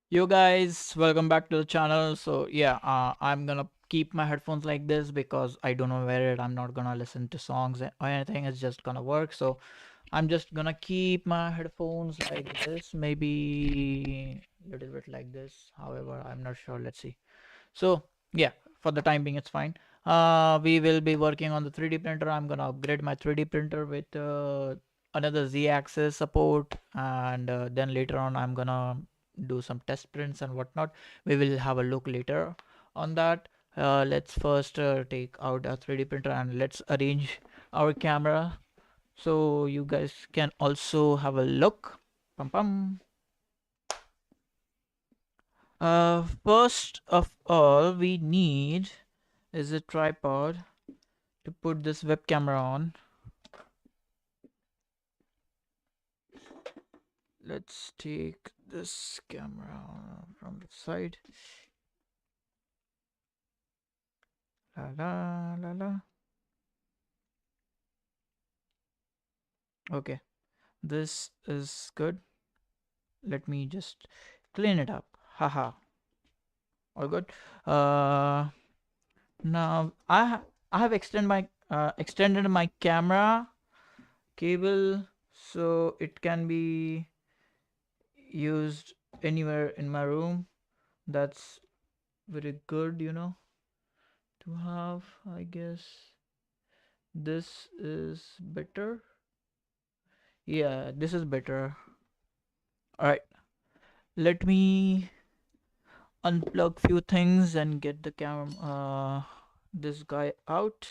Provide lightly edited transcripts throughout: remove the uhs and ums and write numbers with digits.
Yo guys, welcome back to the channel. I'm gonna keep my headphones like this because I don't know where it. I'm not gonna listen to songs or anything. It's just gonna work. So I'm just gonna keep my headphones like this, maybe a little bit like this. However, I'm not sure. Let's see. So yeah, for the time being, it's fine. We will be working on the 3D printer. I'm gonna upgrade my 3D printer with another Z-axis support, and then later on, I'm gonna do some test prints and whatnot. We will have a look later on that. Let's first take out a 3D printer and let's arrange our camera so you guys can also have a look. Pum pum. First of all, we need is a tripod to put this web camera on. Let's take this camera from the side. La la la la. Okay, this is good. Let me just clean it up. Haha. All good. Uh, Now I have extended my camera cable so it can be used anywhere in my room. That's very good, to have. I guess this is better. Yeah, this is better. All right, let me unplug few things and get the this guy out.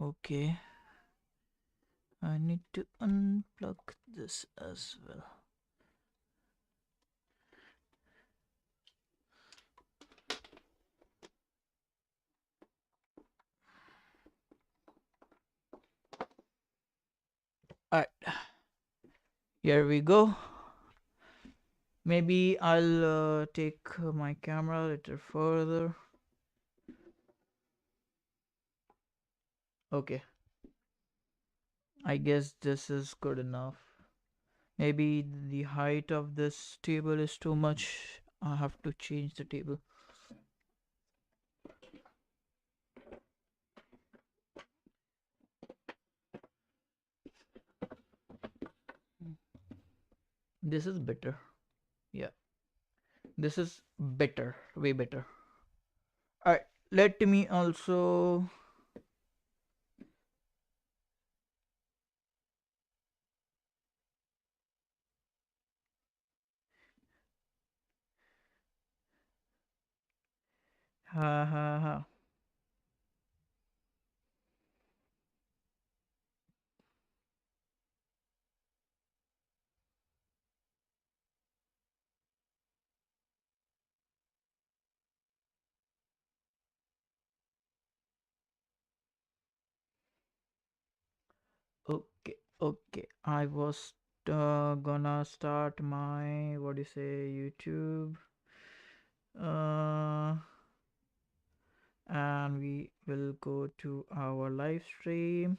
Okay, I need to unplug this as well. All right, here we go. Maybe I'll take my camera a little further. Okay, I guess this is good enough. Maybe the height of this table is too much. I have to change the table. This is better. Yeah, this is better, way better. All right, let me also ha ha ha. Okay, okay. I was gonna start my what do you say YouTube. Uh, and we will go to our live stream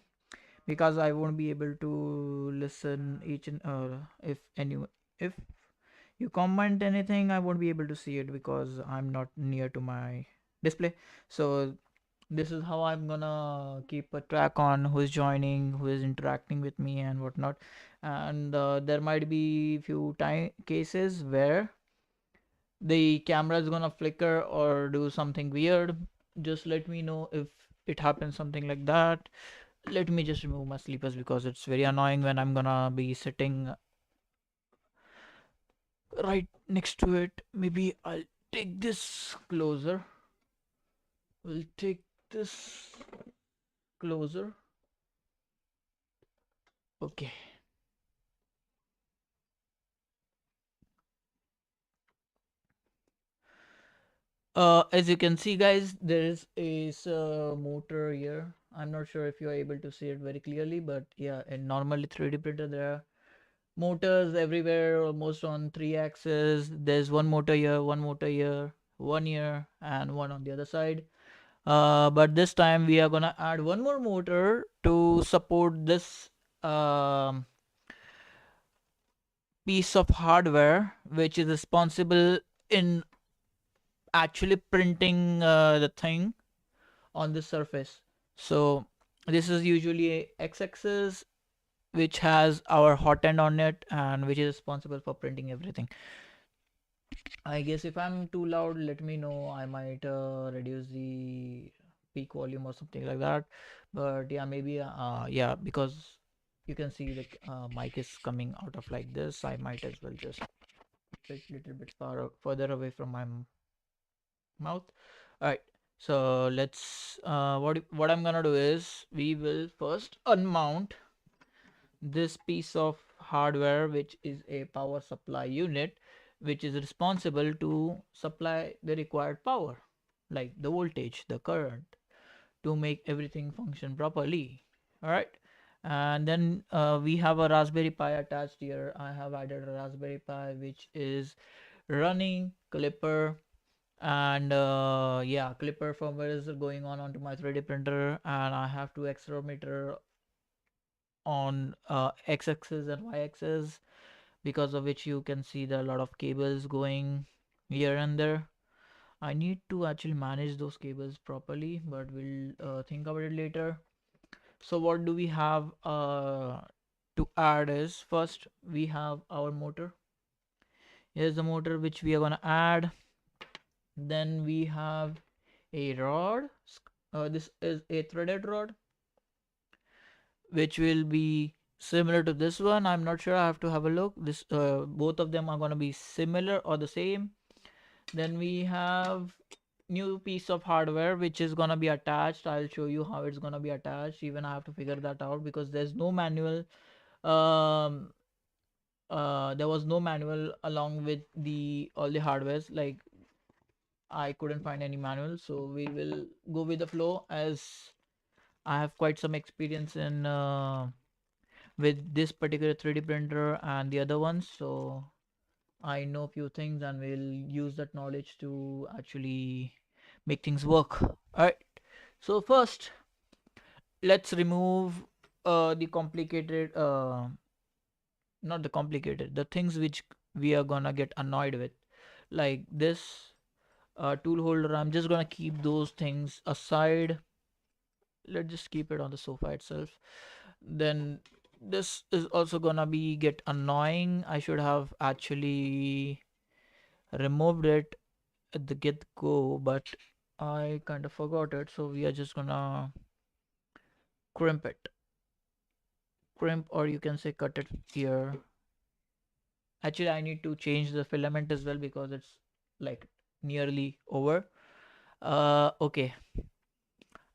because I won't be able to listen each and if you comment anything I won't be able to see it because I'm not near to my display. So this is how I'm gonna keep a track on who's joining, who is interacting with me and whatnot. And there might be few time cases where the camera is gonna flicker or do something weird. Just let me know if it happens something like that. Let me just remove my sleepers because it's very annoying when I'm gonna be sitting right next to it. Maybe I'll take this closer. We'll take this closer. Okay. As you can see guys, there is a motor here. I'm not sure if you're able to see it very clearly, but yeah, in normally 3D printer there are motors everywhere, almost on three axes. There's one motor here, one motor here, one here, and one on the other side. But this time we are gonna add one more motor to support this um, piece of hardware, which is responsible in actually printing the thing on the surface. So this is usually a x-axis, which has our hot end on it and which is responsible for printing everything. I guess if I'm too loud, let me know. I might reduce the peak volume or something like that. But yeah, maybe yeah, because you can see the mic is coming out of like this. I might as well just sit a little bit further away from my mouth. All right. So let's what I'm gonna do is we will first unmount this piece of hardware, which is a power supply unit, which is responsible to supply the required power, like the voltage, the current, to make everything function properly. All right. And then we have a Raspberry Pi attached here. I have added a Raspberry Pi which is running Clipper, and yeah, Clipper firmware is going on onto my 3D printer, and I have two accelerometer on x-axis and y-axis, because of which you can see there are a lot of cables going here and there. I need to actually manage those cables properly, but we'll think about it later. So what do we have to add is, first we have our motor. Here's the motor which we are gonna add. Then we have a rod. This is a threaded rod which will be similar to this one. I'm not sure, I have to have a look. This both of them are going to be similar or the same. Then we have new piece of hardware which is going to be attached. I'll show you how it's going to be attached. Even I have to figure that out because there's no manual. um there was no manual along with the all the hardwares. Like, I couldn't find any manual, so we will go with the flow, as I have quite some experience in with this particular 3D printer and the other ones. So I know a few things and we'll use that knowledge to actually make things work. All right. So first, let's remove the complicated, not the complicated, the things which we are gonna get annoyed with, like this tool holder. I'm just gonna keep those things aside. Let's just keep it on the sofa itself. Then this is also gonna be get annoying. I should have actually removed it at the get go, but I kind of forgot it, so we are just gonna crimp it. Crimp, or you can say cut it here. Actually, I need to change the filament as well because it's like nearly over. Okay,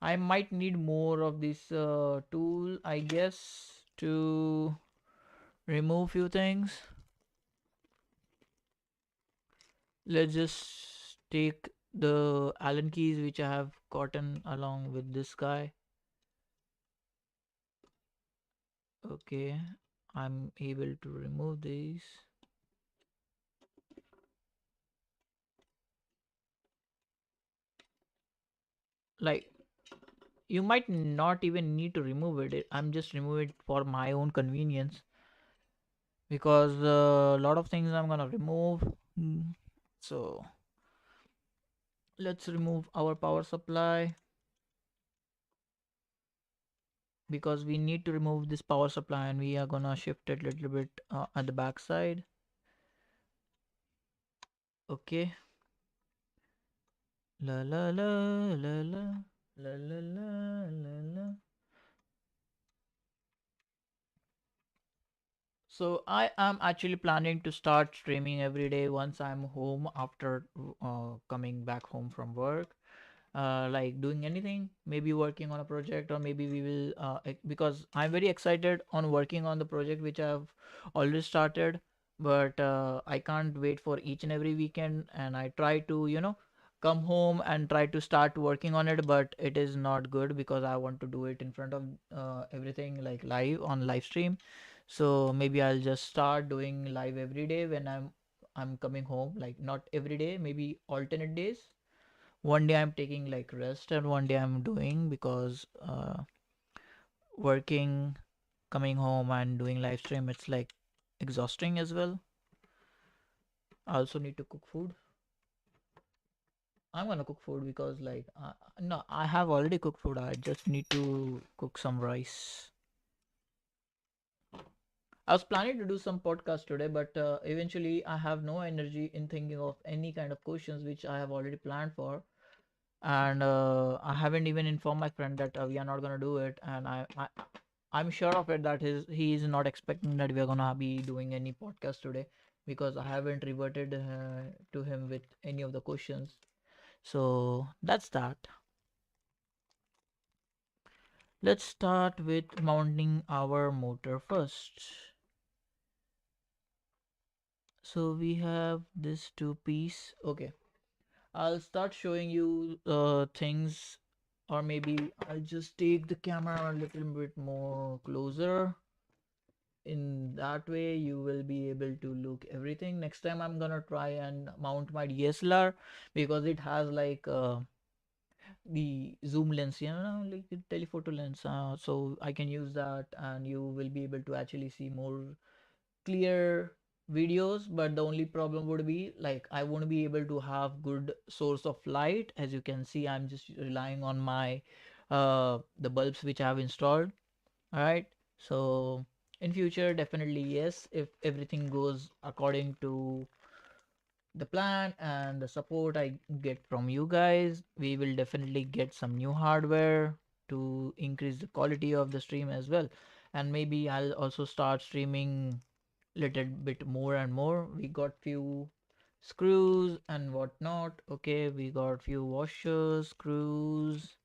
I might need more of this tool, I guess, to remove few things. Let's just take the Allen keys which I have gotten along with this guy. Okay, I'm able to remove these. Like, you might not even need to remove it. I'm just removing it for my own convenience, because a lot of things I'm gonna remove. So let's remove our power supply, because we need to remove this power supply, and we are gonna shift it a little bit at the back side. Okay. La la la la la la la la la la. So I am actually planning to start streaming every day once I'm home after coming back home from work. Like doing anything, maybe working on a project, or maybe we will because I'm very excited on working on the project which I've already started. But I can't wait for each and every weekend, and I try to come home and try to start working on it, but it is not good because I want to do it in front of everything, like live on live stream. So maybe I'll just start doing live every day when I'm coming home. Like not every day, maybe alternate days. One day I'm taking like rest and one day I'm doing because working, coming home and doing live stream, it's like exhausting as well. I also need to cook food. I'm gonna cook food because like no, I have already cooked food. I just need to cook some rice. I was planning to do some podcast today, but eventually I have no energy in thinking of any kind of questions which I have already planned for, and I haven't even informed my friend that we are not gonna do it, and I'm sure of it that he is not expecting that we are gonna be doing any podcast today because I haven't reverted to him with any of the questions. So that's that. Let's start with mounting our motor first. So we have this two piece. Okay, I'll start showing you things, or maybe I'll just take the camera a little bit more closer. In that way you will be able to look everything. Next time I'm gonna try and mount my DSLR because it has like the zoom lens, like the telephoto lens, so I can use that and you will be able to actually see more clear videos. But the only problem would be like I won't be able to have good source of light. As you can see, I'm just relying on my the bulbs which I have installed. All right, so in future, definitely yes, if everything goes according to the plan and the support I get from you guys, we will definitely get some new hardware to increase the quality of the stream as well. And maybe I'll also start streaming little bit more and more. We got few screws and whatnot. Okay, we got few washers, screws,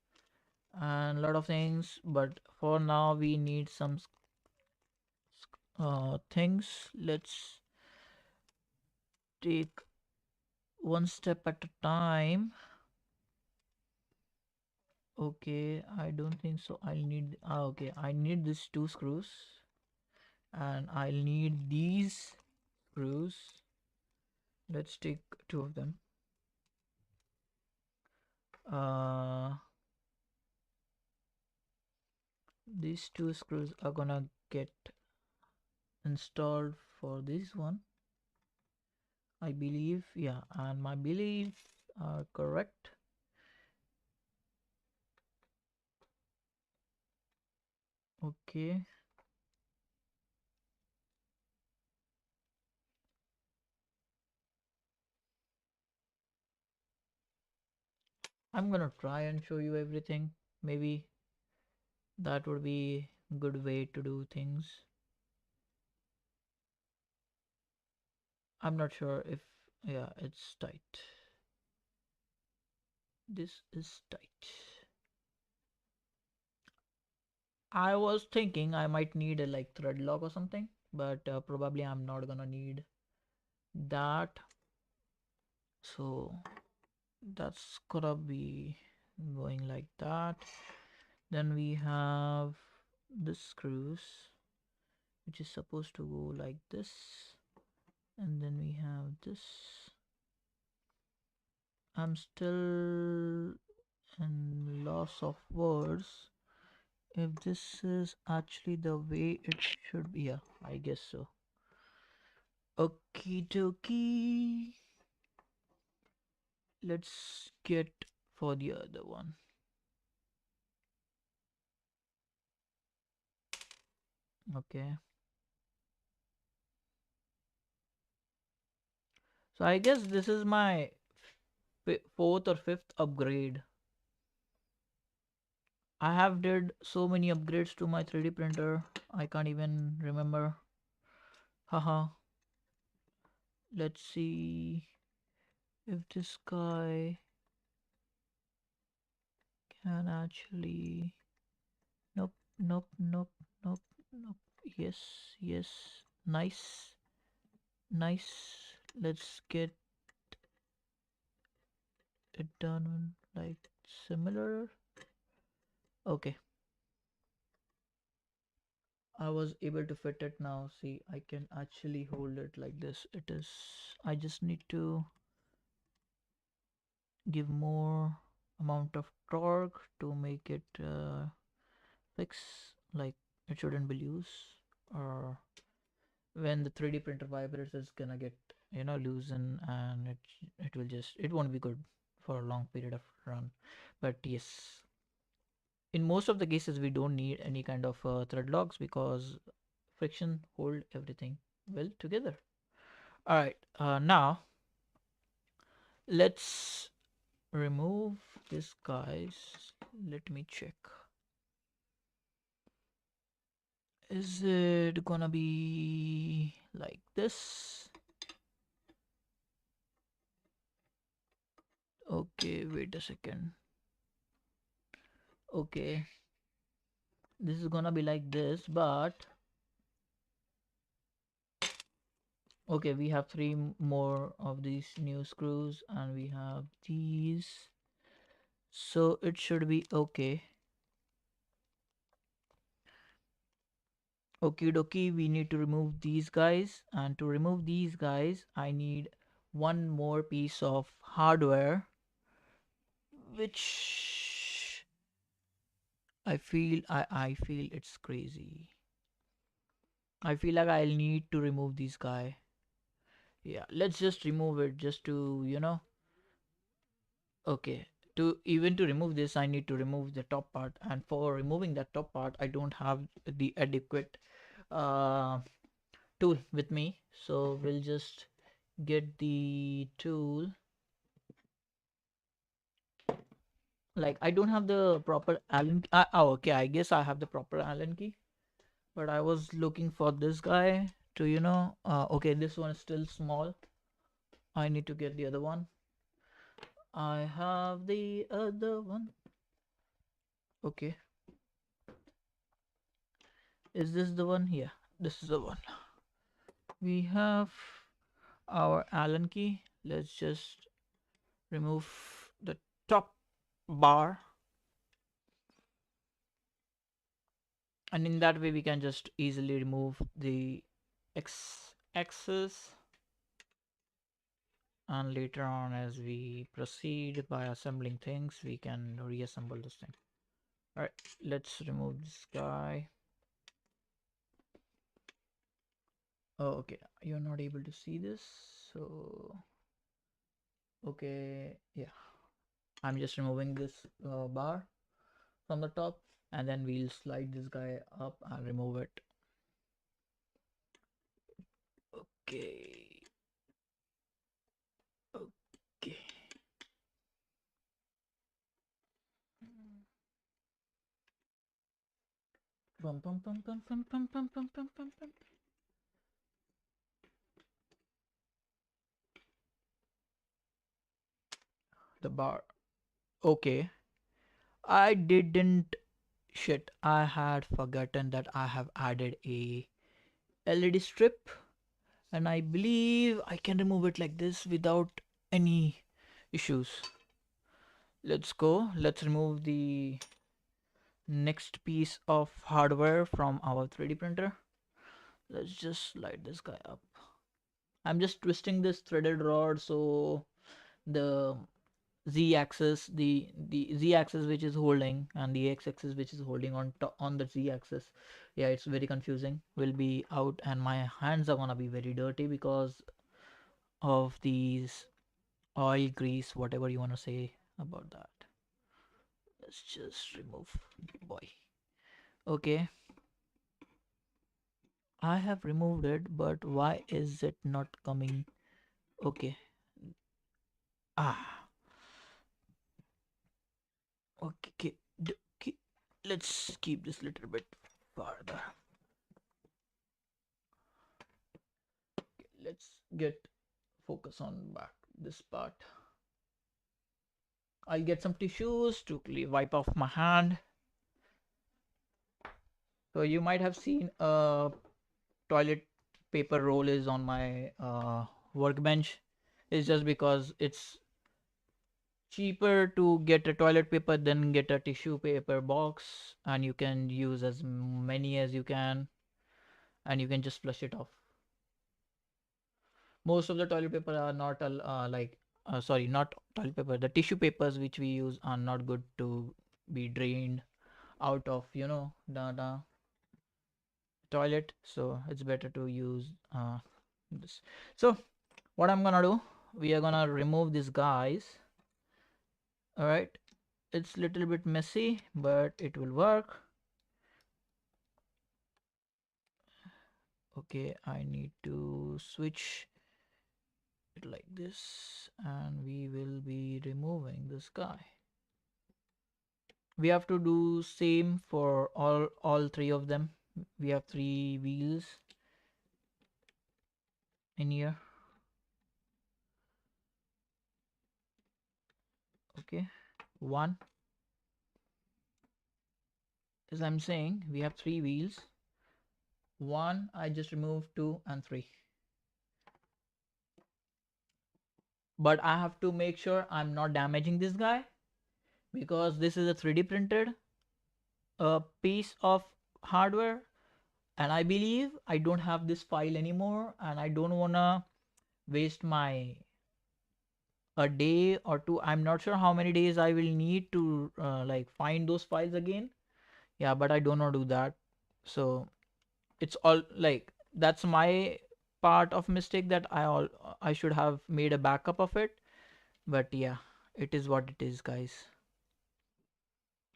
and a lot of things. But for now, we need some things. Let's take one step at a time. Okay, I don't think so. I'll need okay, I need these two screws and I'll need these screws. Let's take two of them. Uh these two screws are gonna get installed for this one. I believe, yeah, and my beliefs are correct. Okay. I'm gonna try and show you everything. Maybe that would be a good way to do things. I'm not sure if, yeah, it's tight. This is tight. I was thinking I might need a like thread lock or something, but probably I'm not gonna need that. So that's gonna be going like that. Then we have the screws, which is supposed to go like this. And then we have this. I'm still in loss of words if this is actually the way it should be. Yeah, I guess so. Okie dokie. Let's get for the other one. Okay. So I guess this is my fourth or fifth upgrade. I have did so many upgrades to my 3D printer. I can't even remember. Haha. Let's see if this guy can actually. Nope, nope, nope, nope, nope. Yes, yes. Nice, nice. Let's get it done like similar. Okay. I was able to fit it now. See, I can actually hold it like this. It is, I just need to give more amount of torque to make it fix, like it shouldn't be loose, or when the 3D printer vibrates it's gonna get, you know, loosen, and it will just, it won't be good for a long period of run. But yes, in most of the cases we don't need any kind of thread locks because friction hold everything well together. All right, now let's remove this, guys. Let me check. Is it gonna be like this? Okay, wait a second. Okay, this is gonna be like this, but okay, we have three more of these new screws and we have these, so it should be okay. Okie dokie, we need to remove these guys, and to remove these guys I need one more piece of hardware, which I feel it's crazy. I feel like I'll need to remove this guy. Yeah, let's just remove it just to, you know. Okay, to even to remove this I need to remove the top part, and for removing that top part I don't have the adequate uh, tool with me, so we'll just get the tool. Like I don't have the proper Allen. Oh, okay. I guess I have the proper Allen key, but I was looking for this guy to, you know. Okay, this one is still small. I need to get the other one. I have the other one. Okay, is this the one? Yeah, this is the one. We have our Allen key. Let's just remove the top bar, and in that way we can just easily remove the x-axis, and later on as we proceed by assembling things we can reassemble this thing. All right, let's remove this guy. Oh, okay, you're not able to see this, so okay, yeah, I'm just removing this bar from the top, and then we'll slide this guy up and remove it. Okay, okay. Pum, pum, pum, pum, pum, pum, pum, pum, pum, pum, pum. The bar. Okay, I didn't, shit, I had forgotten that I have added a LED strip, and I believe I can remove it like this without any issues. Let's go. Let's remove the next piece of hardware from our 3D printer. Let's just slide this guy up. I'm just twisting this threaded rod so the z-axis, the z-axis which is holding, and the x-axis which is holding on top on the z-axis, yeah, it's very confusing, will be out, and my hands are gonna be very dirty because of these oil, grease, whatever you want to say about that. Let's just remove, boy. Okay, I have removed it, but why is it not coming? Okay, ah, okay, okay. Let's keep this little bit farther. Okay, let's get focus on back this part. I'll get some tissues to wipe off my hand. So you might have seen a toilet paper roll is on my workbench. It's just because it's cheaper to get a toilet paper than get a tissue paper box, and you can use as many as you can. and you can just flush it off. Most of the toilet paper are not sorry, not toilet paper, the tissue papers which we use are not good to be drained out of, the toilet, so it's better to use this. So what I'm gonna do, we are gonna remove these guys. All right, it's little bit messy, but it will work. Okay, I need to switch it like this, and we will be removing this guy. We have to do same for all three of them. We have 3 wheels in here. Okay, one, as I'm saying, we have 3 wheels. One, I just removed, 2 and 3. But I have to make sure I'm not damaging this guy, because this is a 3D printed piece of hardware, and I believe I don't have this file anymore, and I don't wanna waste my a day or two. I'm not sure how many days I will need to like find those files again. Yeah, but I don't want to do that. So it's all like, that's my part of mistake, that I should have made a backup of it. But yeah, it is what it is, guys.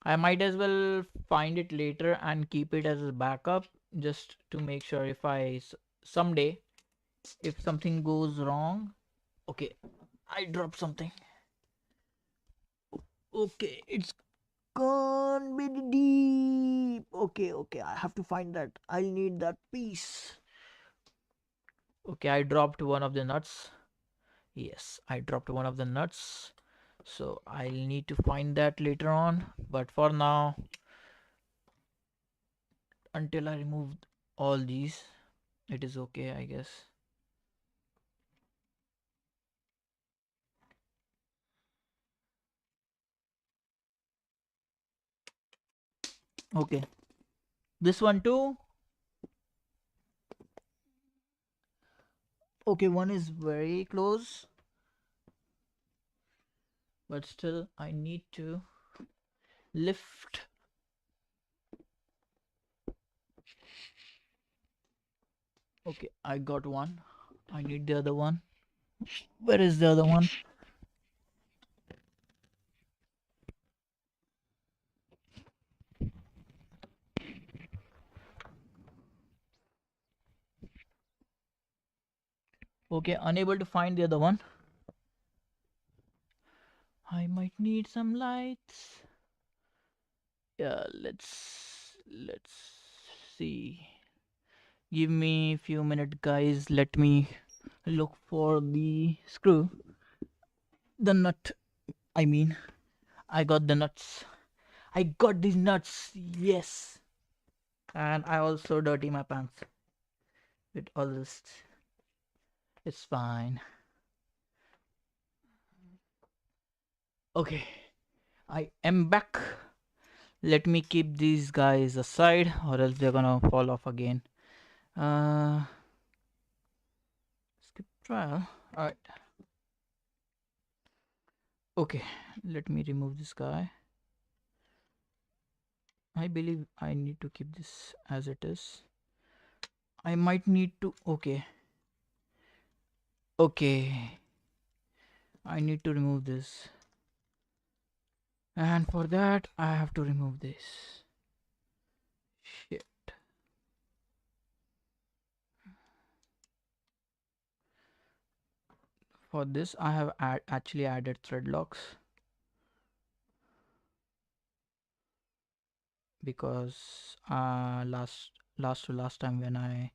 I might as well find it later and keep it as a backup, just to make sure if someday, if something goes wrong. Okay, I dropped something. Okay, it's gone very deep. Okay, I have to find that. I'll need that piece. Okay, I dropped one of the nuts. Yes, I dropped one of the nuts. So I'll need to find that later on. But for now, until I remove all these, it is okay, I guess. Okay, this one too. Okay, one is very close, but still I need to lift. Okay, I got one. I need the other one. Where is the other one? Okay, unable to find the other one. I might need some lights. Yeah, let's see. Give me a few minutes, guys. Let me look for the screw. The nut. I mean, I got the nuts. I got these nuts. Yes. And I also dirty my pants with all this. It's fine. Okay, I am back. Let me keep these guys aside, or else they're gonna fall off again. Uh, skip trial. All right. Okay, let me remove this guy. I believe I need to keep this as it is. I might need to. Okay. Okay. I need to remove this. And for that, I have to remove this. Shit. For this, I have actually added thread locks, because last time when I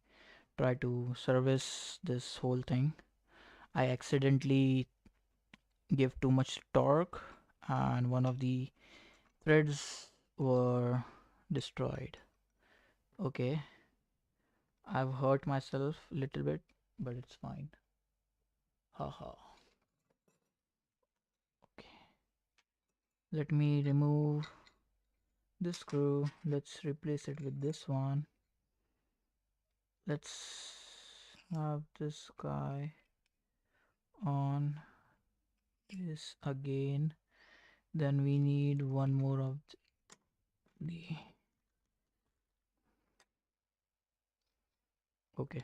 tried to service this whole thing, I accidentally give too much torque, and one of the threads were destroyed. Okay, I've hurt myself a little bit, but it's fine. Haha. Okay, let me remove this screw. Let's replace it with this one. let's have this guy on this again. Then we need one more of the okay.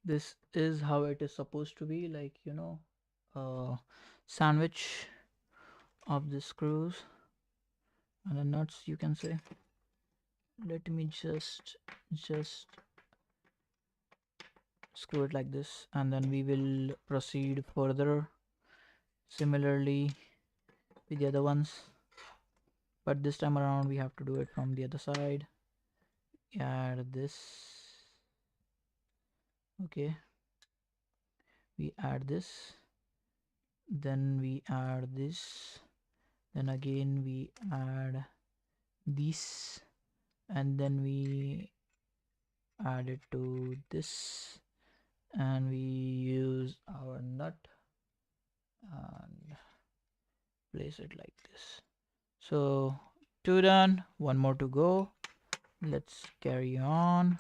This is how it is supposed to be, like, sandwich of the screws and the nuts, you can say. Let me just screw it like this, and then we will proceed further similarly with the other ones, but this time around we have to do it from the other side. Add this. Okay, we add this, then we add this, then again we add this, and then we add it to this, and we use our nut and place it like this. So 2 done, 1 more to go. Let's carry on.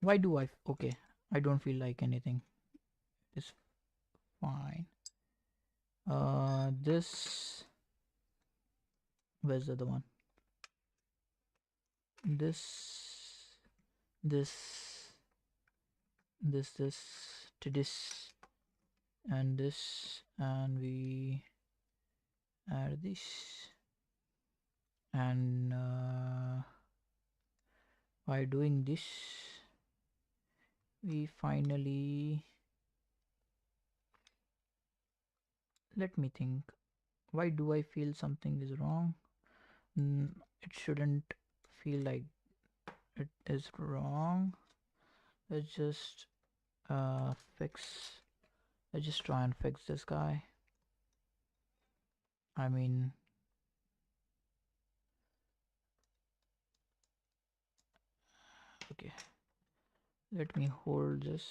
Why do I okay, I don't feel like anything. It's fine. This, where's the other one? This, this, this to this, and this, and we add this, and by doing this we finally, let me think, why do I feel something is wrong? It shouldn't feel like it is wrong. Let's just fix, let's just try and fix this guy. I mean, okay, let me hold this.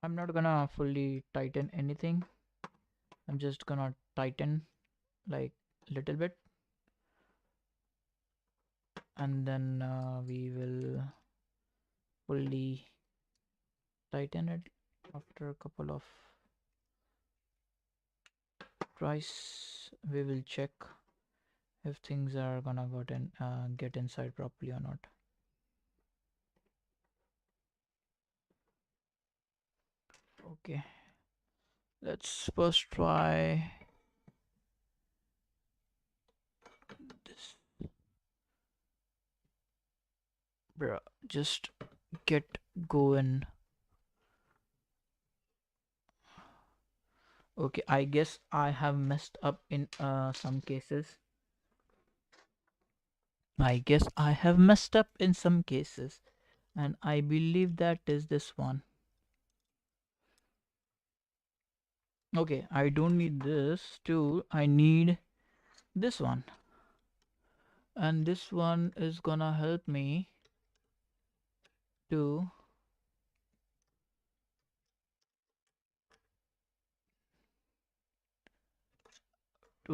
I'm not gonna fully tighten anything. I'm just gonna tighten like little bit, and then we will fully tighten it after a couple of tries. We will check if things are gonna get inside properly or not. Okay, let's first try this. Bruh, just get going. Okay, I guess I have messed up in some cases. I guess I have messed up in some cases, and I believe that is this one. Okay, I don't need this tool, I need this one, and this one is gonna help me to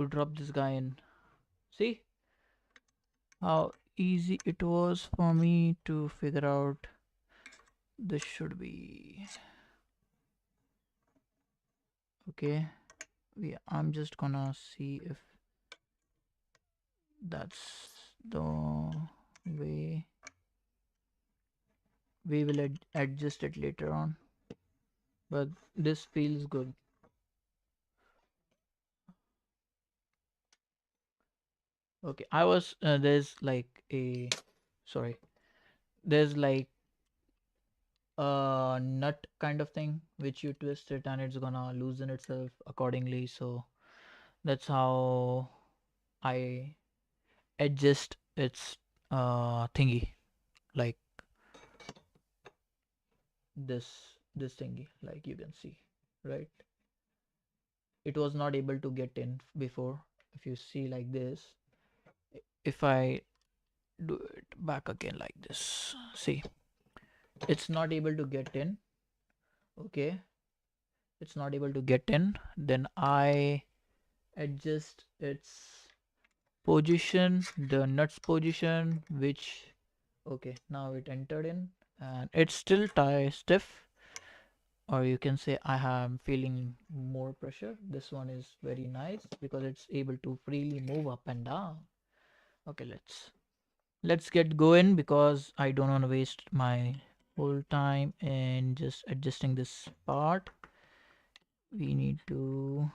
drop this guy in. See how easy it was for me to figure out this should be. Okay, I'm just gonna see if that's the way. We will adjust it later on, but this feels good. Okay, I was there's like a sorry, there's like a nut kind of thing which you twist it and it's gonna loosen itself accordingly, so that's how I adjust its thingy, like this thingy, like you can see, right? it was not able to get in before. If you see like this, if I do it back again like this, see, it's not able to get in. Okay, it's not able to get in. Then I adjust its position, the nuts position, which, okay, now it entered in and it's still tie stiff, or you can say I am feeling more pressure. This one is very nice because it's able to freely move up and down. Okay, let's get going because I don't want to waste my whole time in just adjusting this part. We need to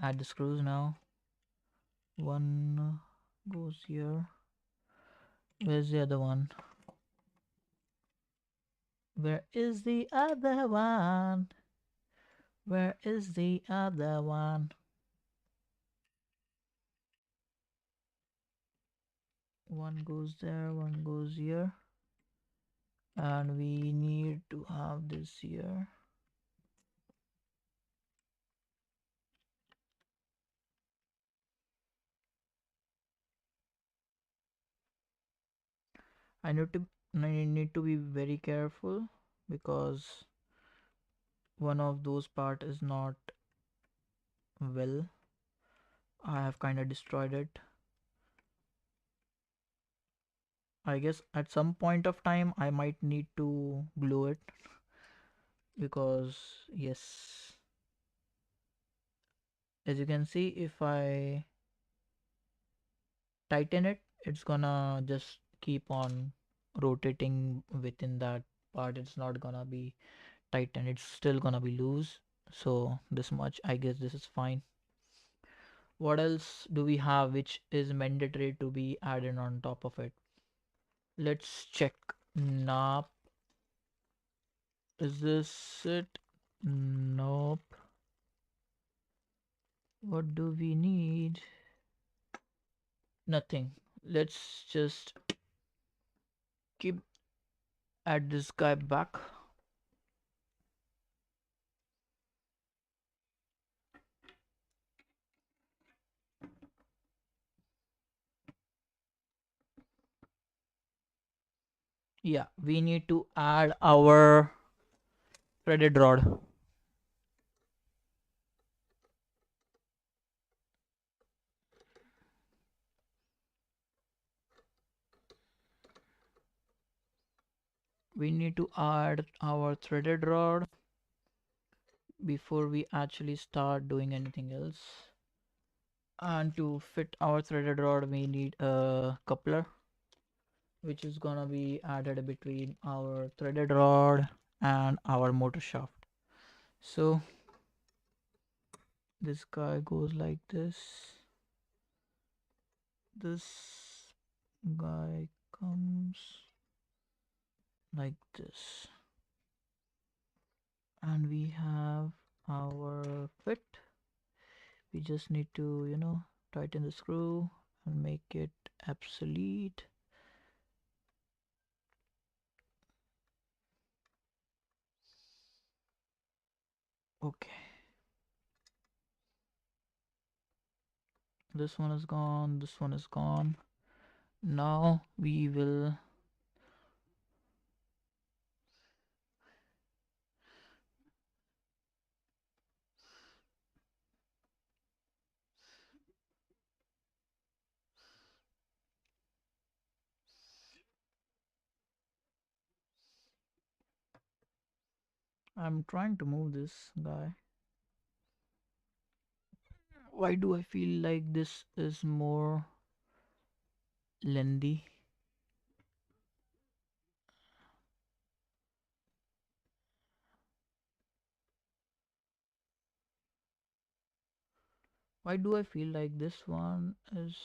add the screws now. One goes here. Where's the other one? Where is the other one? Where is the other one? One goes there, one goes here. And we need to have this here. I need to be very careful because one of those part is not well. I have kind of destroyed it. I guess at some point of time I might need to glue it because yes, as you can see, if I tighten it, it's gonna just keep on rotating within that part. It's not gonna be tightened, it's still gonna be loose. So this much, I guess this is fine. What else do we have which is mandatory to be added on top of it? Let's check. Knob. Is this it? Nope. What do we need? Nothing. Let's just keep add this guy back. Yeah, we need to add our threaded rod. We need to add our threaded rod before we actually start doing anything else. And to fit our threaded rod, we need a coupler, which is gonna be added between our threaded rod and our motor shaft. So this guy goes like this. This guy comes like this. And we have our fit. We just need to, tighten the screw and make it obsolete. Okay. This one is gone. This one is gone. Now we will I'm trying to move this guy. Why do I feel like this is more lengthy? Why do I feel like this one is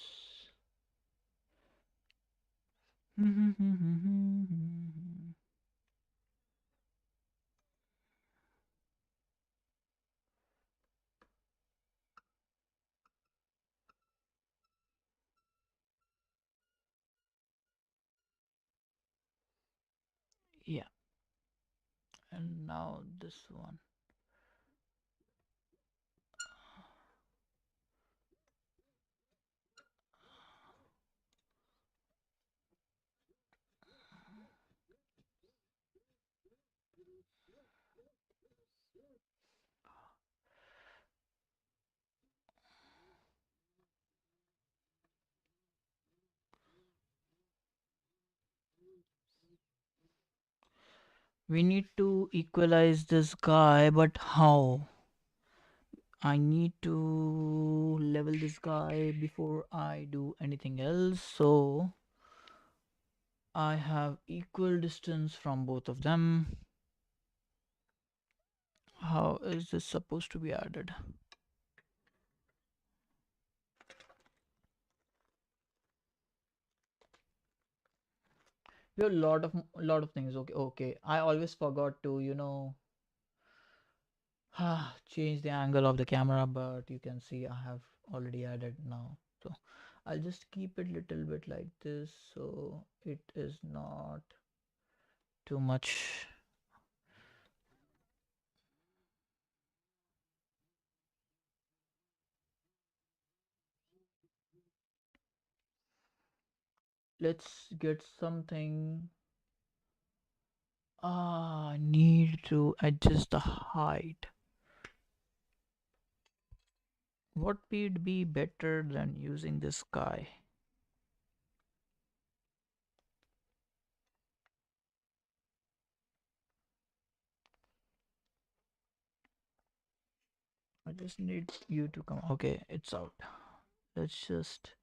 yeah, And now this one. We need to equalize this guy, but how? I need to level this guy before I do anything else. So I have equal distance from both of them. How is this supposed to be added? We have a lot of things. Okay, okay. I always forgot to, change the angle of the camera, but you can see I have already added now. So I'll just keep it little bit like this so it is not too much. Let's get something. I need to adjust the height. What would be better than using this guy? I just need you to come. Okay, it's out. Let's just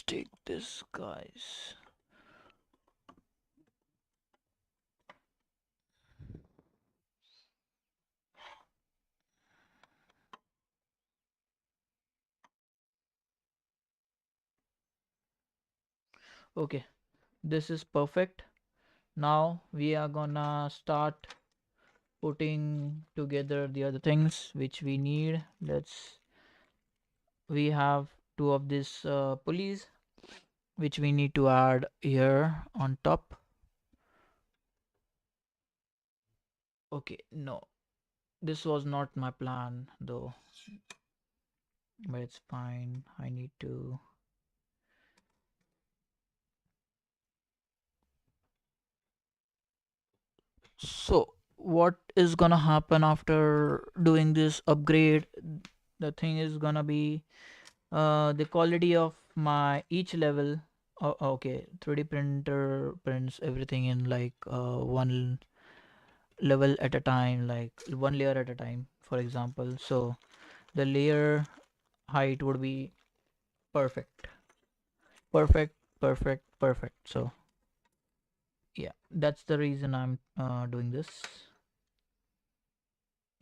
take this, guys. Okay, this is perfect. Now we are gonna start putting together the other things which we need. We have two of these pulleys which we need to add here on top. Okay, no, this was not my plan though, but it's fine. I need to. So what is gonna happen after doing this upgrade? The thing is gonna be the quality of my each level. Oh, okay, 3D printer prints everything in like one level at a time, like one layer at a time, for example. So the layer height would be perfect, perfect, perfect, perfect. So yeah, that's the reason I'm doing this.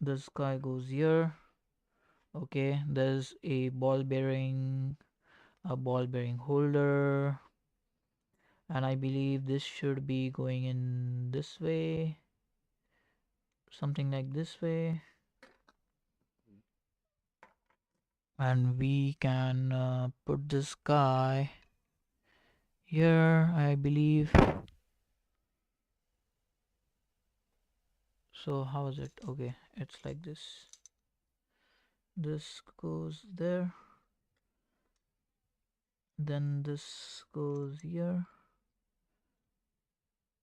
This guy goes here. Okay, there's a ball bearing holder, and I believe this should be going in this way, something like this way, and we can put this guy here, I believe. So how is it? Okay, it's like this goes there, then this goes here,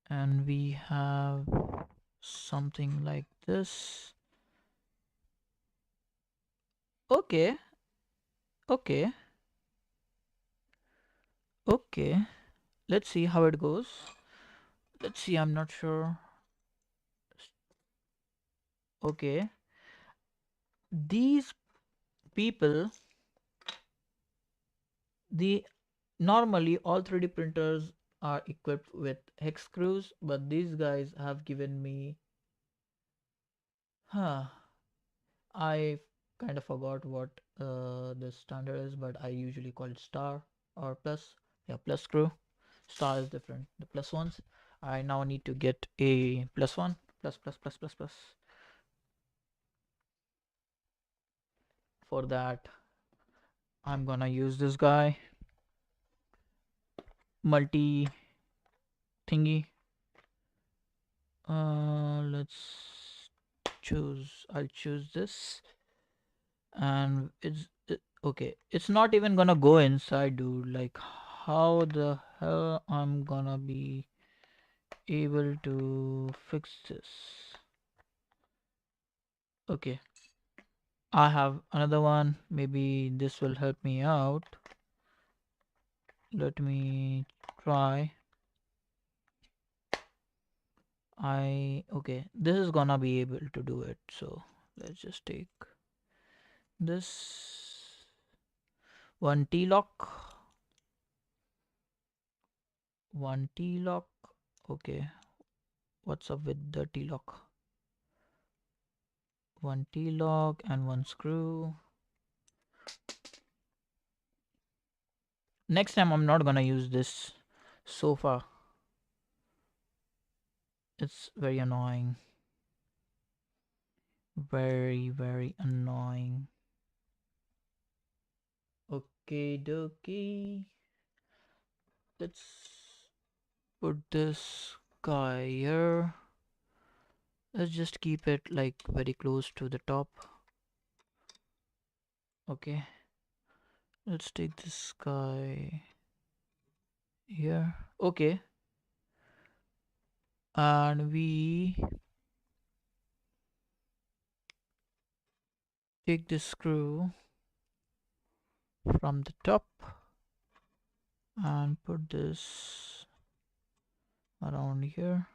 and we have something like this. Okay, okay, okay, let's see how it goes. Let's see, I'm not sure. Okay, these people, the normally all 3D printers are equipped with hex screws, but these guys have given me, huh, I kind of forgot what the standard is, but I usually call it star or plus. Yeah, plus screw. Star is different. The plus ones. I now need to get a plus one. Plus, plus, plus, plus, plus. For that, I'm gonna use this guy. multi thingy. Let's choose. I'll choose this, and okay. It's not even gonna go inside, dude. Like, how the hell I'm gonna be able to fix this? Okay, I have another one. Maybe this will help me out. Let me try. Okay, this is gonna be able to do it. So let's just take this one T-lock. One T-lock. Okay, what's up with the T-lock? One T-lock and one screw. Next time I'm not gonna use this sofa. It's very annoying. Very, very annoying. Okay, dokie. Let's put this guy here. Let's just keep it like very close to the top. Okay. Let's take this guy here. Okay. And we take this screw from the top and put this around here.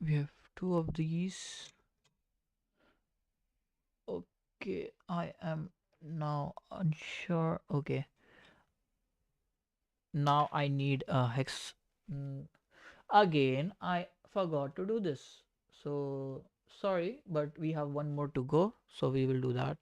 We have two of these. Okay, I am now unsure. Okay, now I need a hex. Again, I forgot to do this. So sorry, but we have one more to go. So we will do that.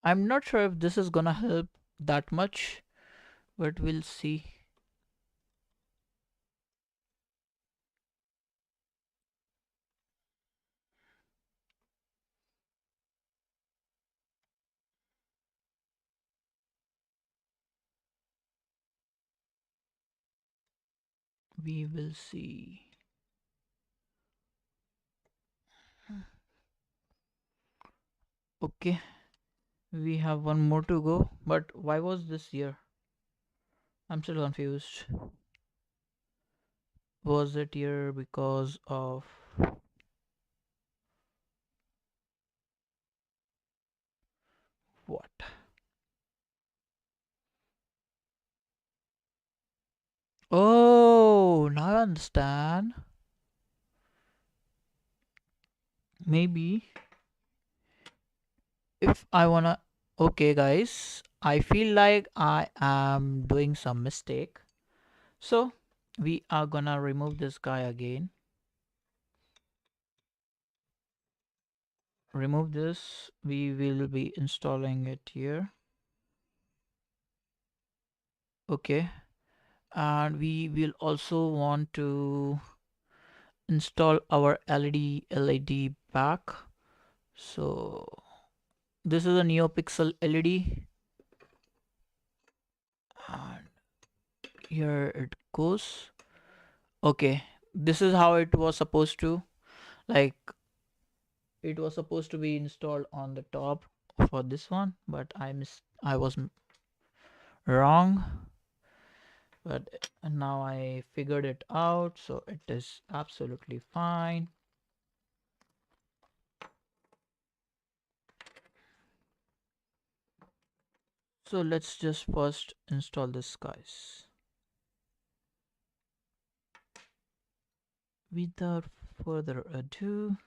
I'm not sure if this is gonna help that much, but we'll see. We will see. Okay, we have one more to go. But why was this here? I'm still confused. Was it here because of what? Oh, now I understand. Maybe if I wanna. Okay, guys, I feel like I am doing some mistake. So we are gonna remove this guy again. Remove this. We will be installing it here. Okay, and we will also want to install our LED back. So this is a NeoPixel LED, and here it goes. Okay, this is how it was supposed to, like, it was supposed to be installed on the top for this one, but I was wrong. But now I figured it out, so it is absolutely fine. So let's just first install this, guys. without further ado,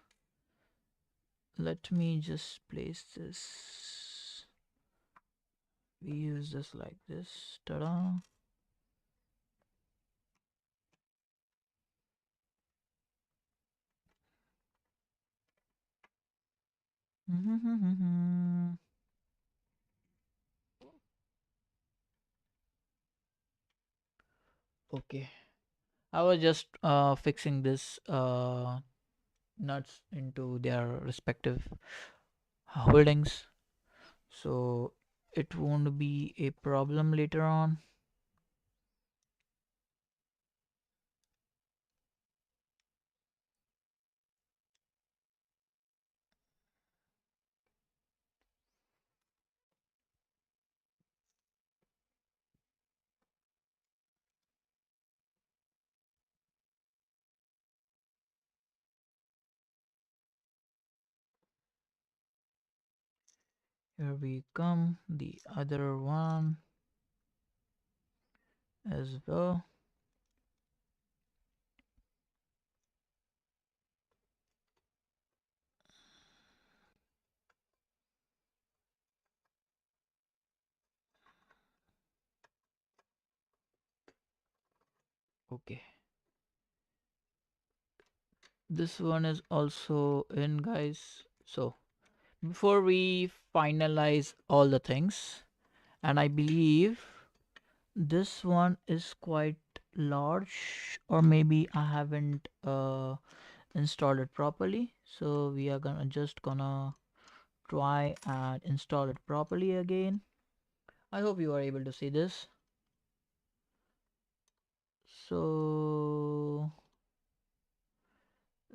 let me just place this. We use this like this. Ta-da! Okay, I was just fixing this nuts into their respective holdings, so it won't be a problem later on. Here we come, the other one as well. Okay, this one is also in, guys. So before we finalize all the things, and I believe this one is quite large, or maybe I haven't installed it properly, so we are gonna try and install it properly again. I hope you are able to see this. So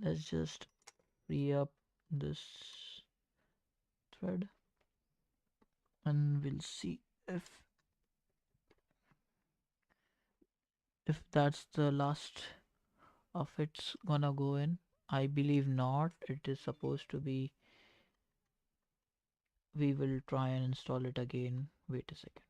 let's just free up this thread and we'll see if that's the last of it's gonna go in. I believe not. It is supposed to be. We will try and install it again. Wait a second.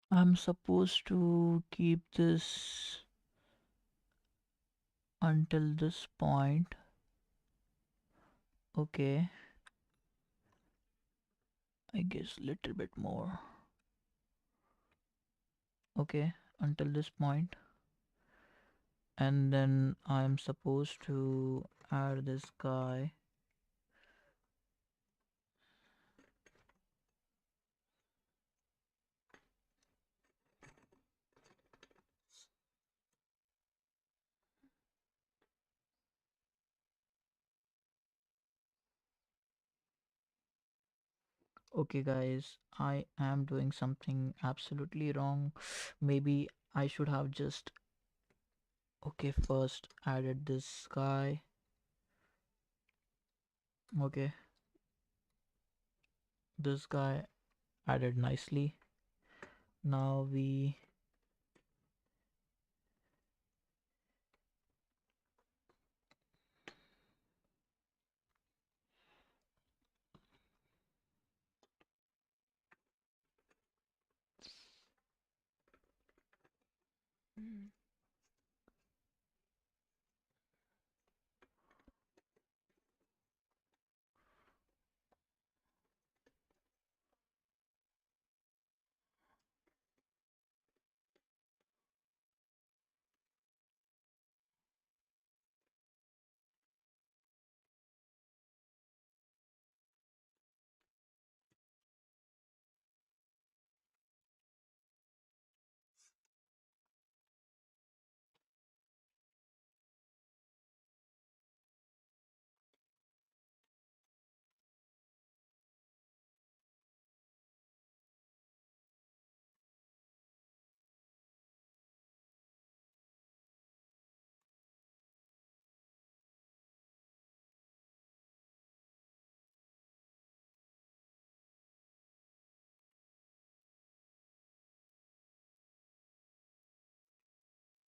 I'm supposed to keep this until this point. Okay, I guess little bit more. Okay, until this point, and then I'm supposed to add this guy. Okay, guys, I am doing something absolutely wrong. Maybe I should have just, okay, first added this guy. Okay, this guy added nicely. Now we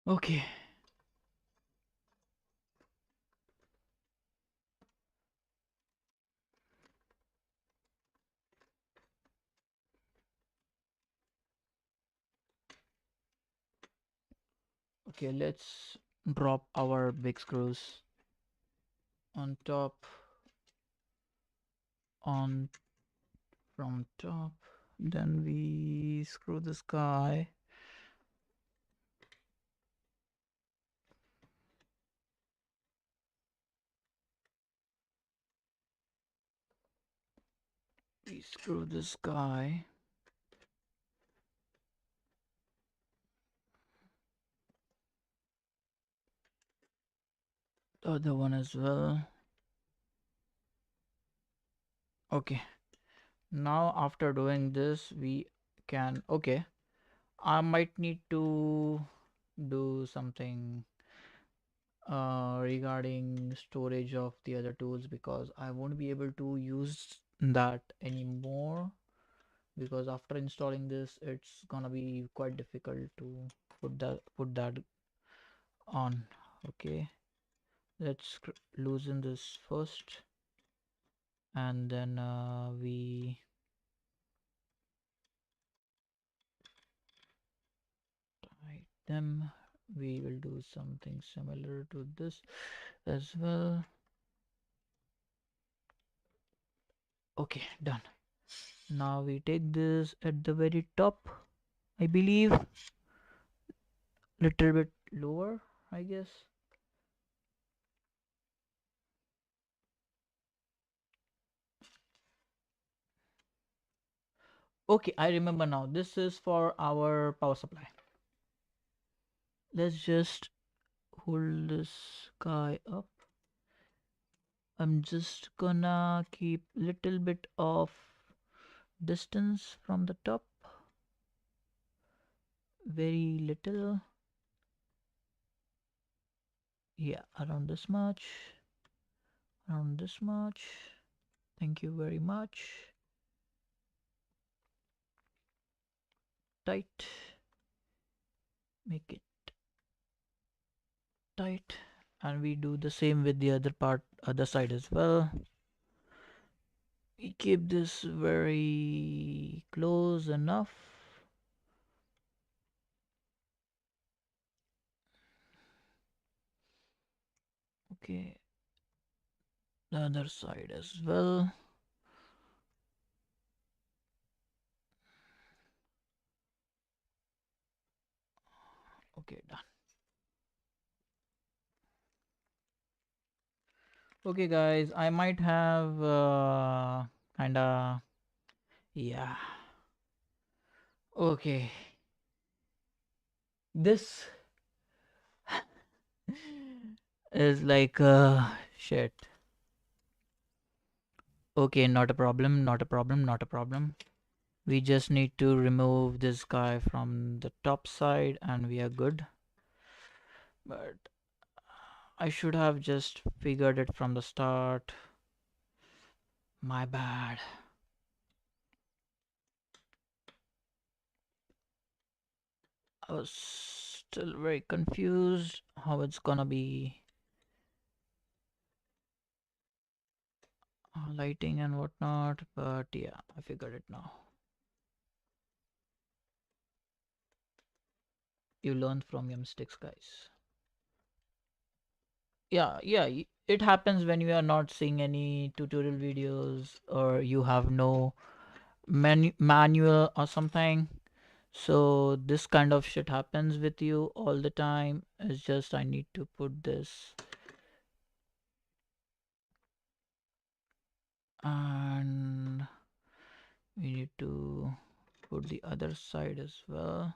Okay. Okay, let's drop our big screws on top, on from top. Then we screw this guy. We screw this guy. The other one as well. Okay. Now after doing this, we can, okay, I might need to do something regarding storage of the other tools, because I won't be able to use that anymore, because after installing this it's gonna be quite difficult to put that on. Okay, let's loosen this first, and then we tight them. We will do something similar to this as well. Okay, done. Now we take this at the very top, I believe, little bit lower, I guess. Okay, I remember now. This is for our power supply. Let's just hold this guy up. I'm just gonna keep little bit of distance from the top. Very little. Yeah, around this much. Around this much. Thank you very much. Tight. Make it tight. And we do the same with the other part, other side as well. We keep this very close enough. Okay, the other side as well. Okay, done. Okay, guys, I might have kinda, yeah. Okay, this is like shit. Okay, not a problem, not a problem, not a problem. We just need to remove this guy from the top side and we are good. But I should have just figured it from the start. My bad. I was still very confused how it's gonna be lighting and whatnot, but yeah, I figured it now. You learn from your mistakes, guys. Yeah, it happens when you are not seeing any tutorial videos or you have no manual or something. So this kind of shit happens with you all the time. It's just I need to put this, and we need to put the other side as well.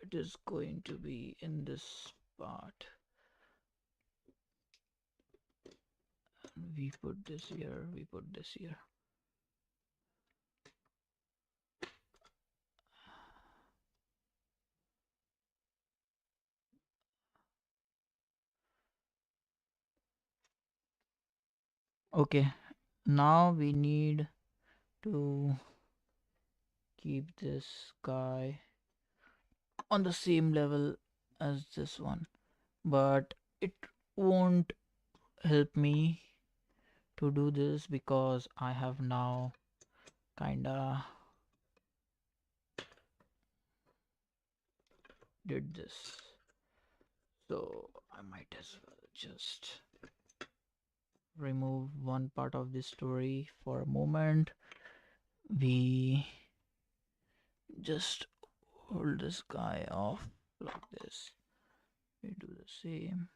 It is going to be in this part. We put this here, we put this here. Okay, now we need to keep this guy on the same level as this one, but it won't help me to do this because I have now kinda did this. So I might as well just remove one part of this story for a moment. We just hold this guy off like this. We do the same.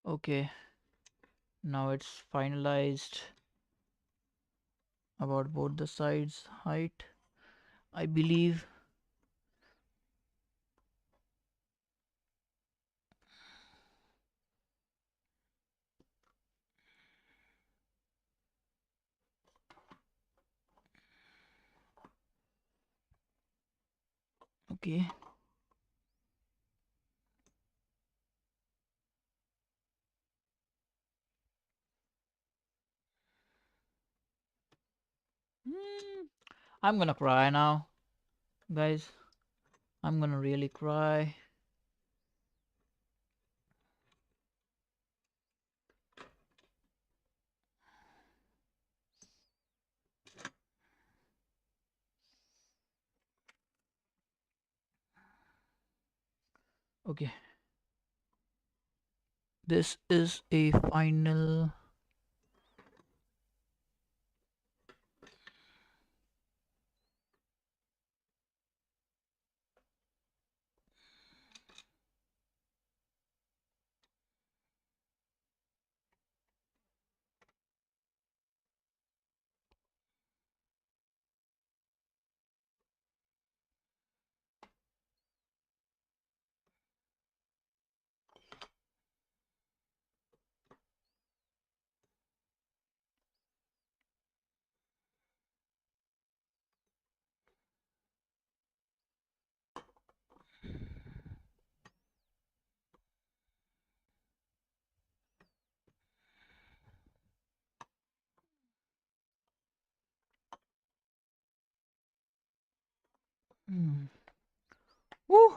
Okay, now it's finalized about both the sides height, I believe. Okay. Hmm, I'm gonna cry now, guys. I'm gonna really cry. Okay, this is a final. Hmm. Woo!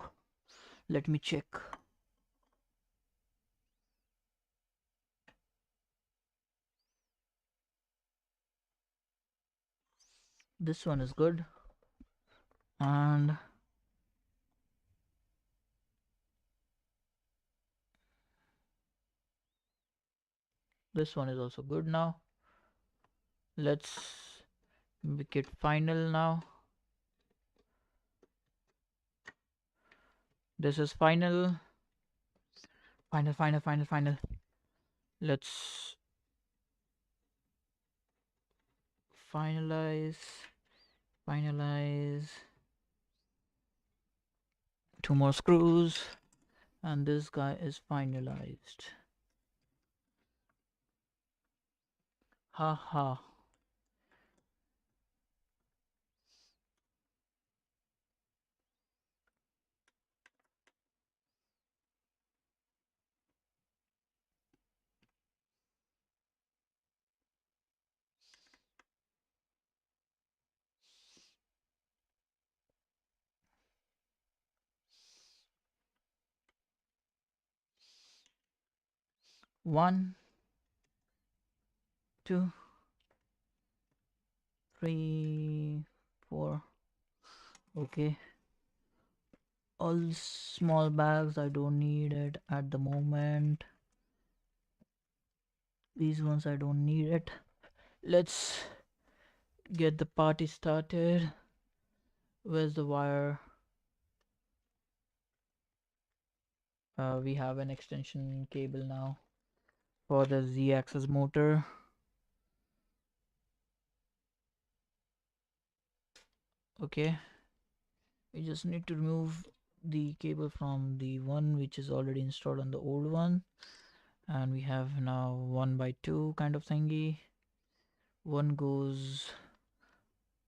Let me check. This one is good, and this one is also good now. Let's make it final now. This is final. Final. Let's finalize. Finalize. Two more screws, and this guy is finalized. Haha. 1, 2, 3, 4. Okay, all small bags, I don't need it at the moment. These ones I don't need it. Let's get the party started. Where's the wire? We have an extension cable now for the Z-axis motor. Okay, we just need to remove the cable from the one which is already installed on the old one, and we have now 1x2 kind of thingy. One goes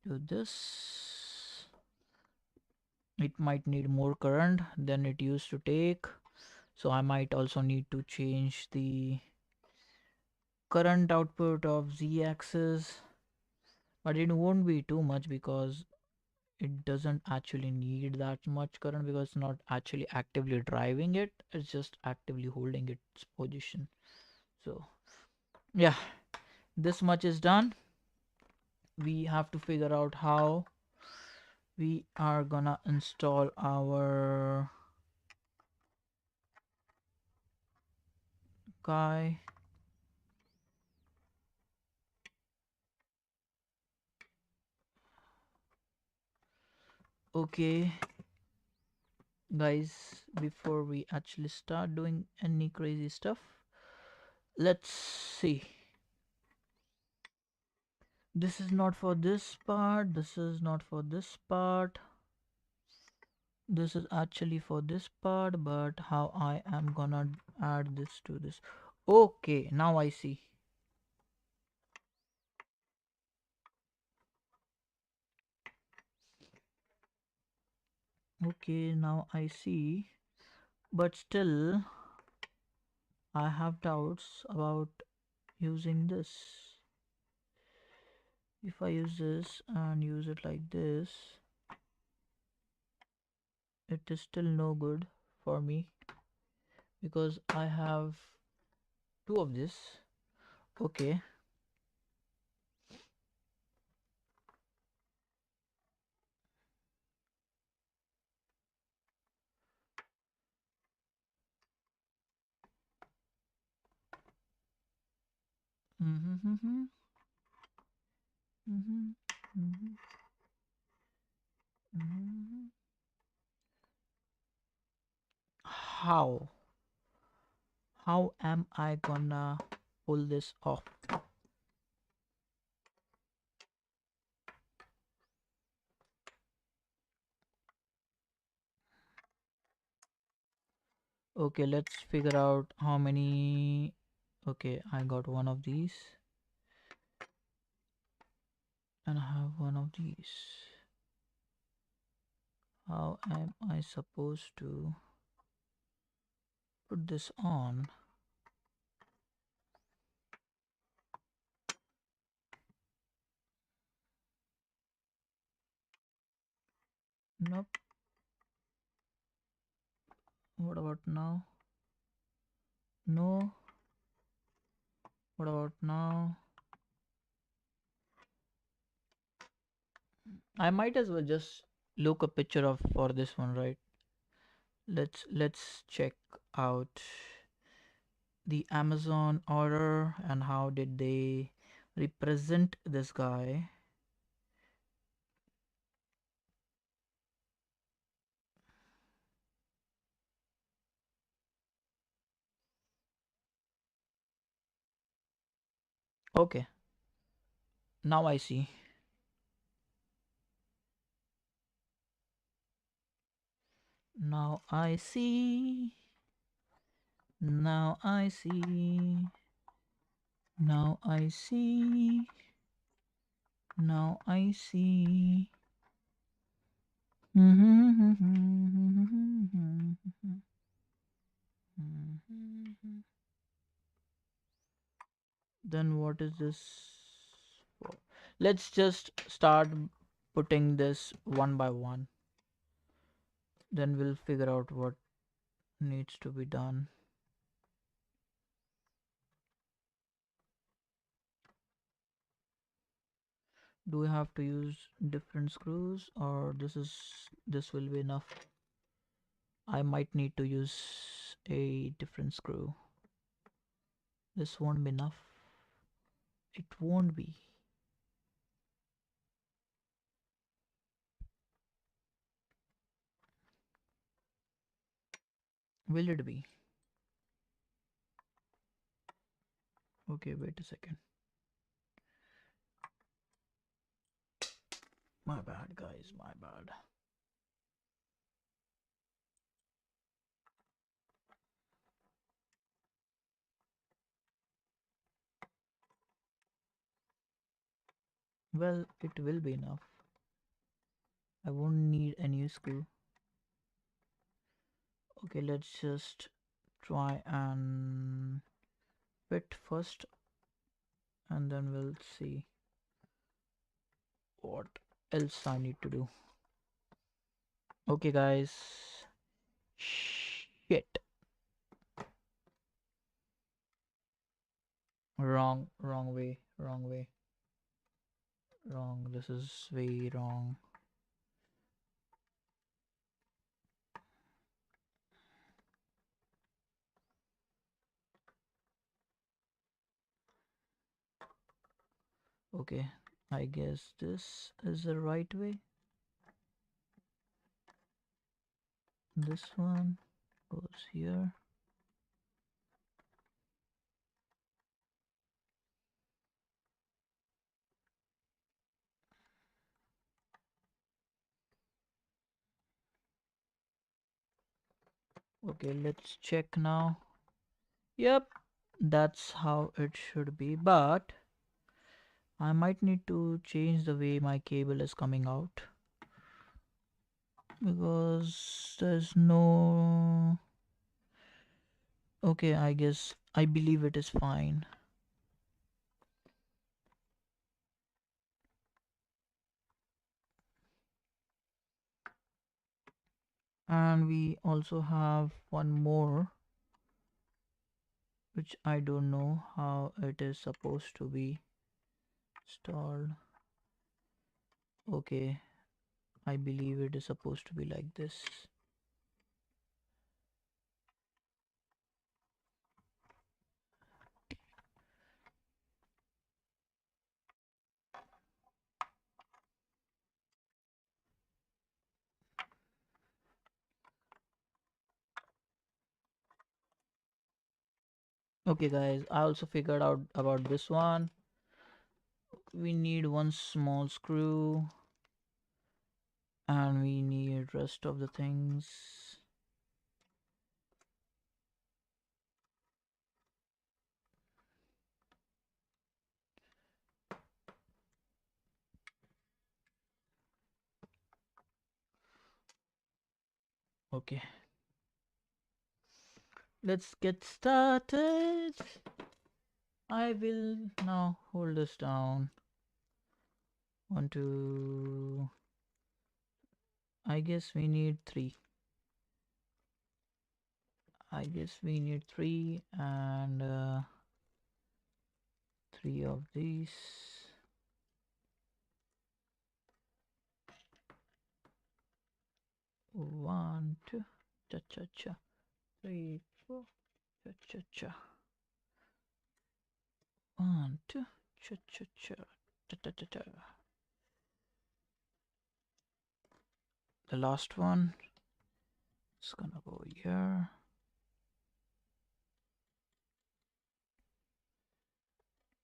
to this. It might need more current than it used to take, so I might also need to change the current output of Z-axis, but it won't be too much because it doesn't actually need that much current, because it's not actually actively driving it, it's just actively holding its position. So yeah, this much is done. We have to figure out how we are gonna install our guy. Okay guys, before we actually start doing any crazy stuff, let's see. This is not for this part, this is not for this part, this is actually for this part, but how I am gonna add this to this. Okay, now I see. Okay, now I see, but still I have doubts about using this. If I use this and use it like this, it is still no good for me because I have two of this. Okay. Mm-hmm, mm-hmm, mm-hmm, mm-hmm. How? How am I gonna pull this off? Okay, let's figure out how many. Okay, I got one of these and I have one of these. How am I supposed to put this on? Nope. What about now? No. What about now? I might as well just look a picture of for this one, right? Let's check out the Amazon order and how did they represent this guy. Okay, now I see. Now I see. Now I see. Now I see. Now I see. Then what is this for? Let's just start putting this one by one. Then we'll figure out what needs to be done. Do we have to use different screws, or this will be enough? I might need to use a different screw. This won't be enough. It won't be. Will it be? Okay, wait a second. My bad, guys, my bad. Well, it will be enough. I won't need a new screw. Okay, let's just try and fit first, and then we'll see what else I need to do. Okay, guys. Shit. Wrong way, wrong way. Wrong. This is way wrong. Okay, I guess this is the right way. This one goes here. Okay, let's check now. Yep, that's how it should be, but I might need to change the way my cable is coming out, because there's no... Okay, I guess I believe it is fine. And we also have one more, which I don't know how it is supposed to be installed. Okay, I believe it is supposed to be like this. Okay guys, I also figured out about this one. We need one small screw, and we need rest of the things. Okay, let's get started. I will now hold this down. One, two. I guess we need three. I guess we need three, and three of these. One, two, cha cha cha. 3, 4, cha cha cha. 1, 2, cha cha cha. Ta ta ta ta. The last one is gonna go here.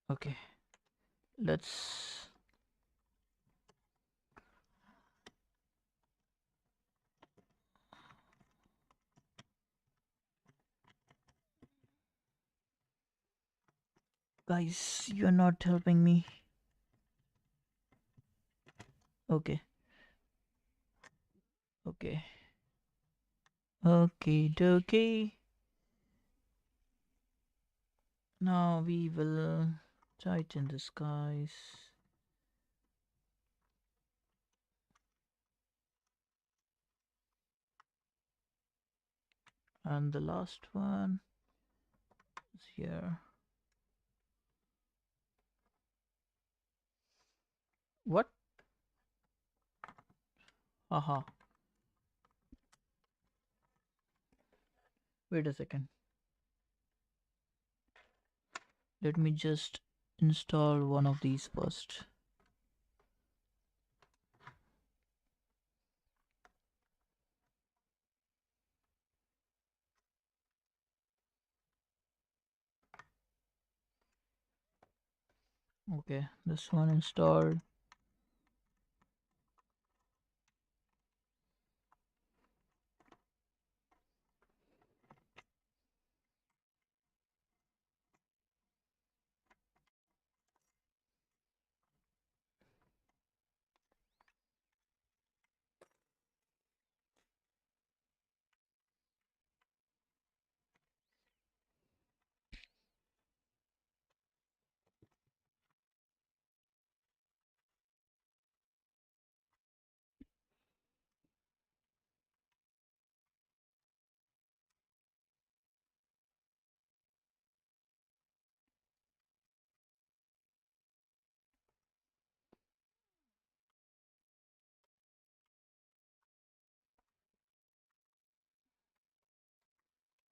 Okay, let's... Guys, you're not helping me. Okay. Okay. Okay, dokie. Now we will tighten this, guys. And the last one is here. What? Haha. Wait a second. Let me just install one of these first. Okay, this one installed.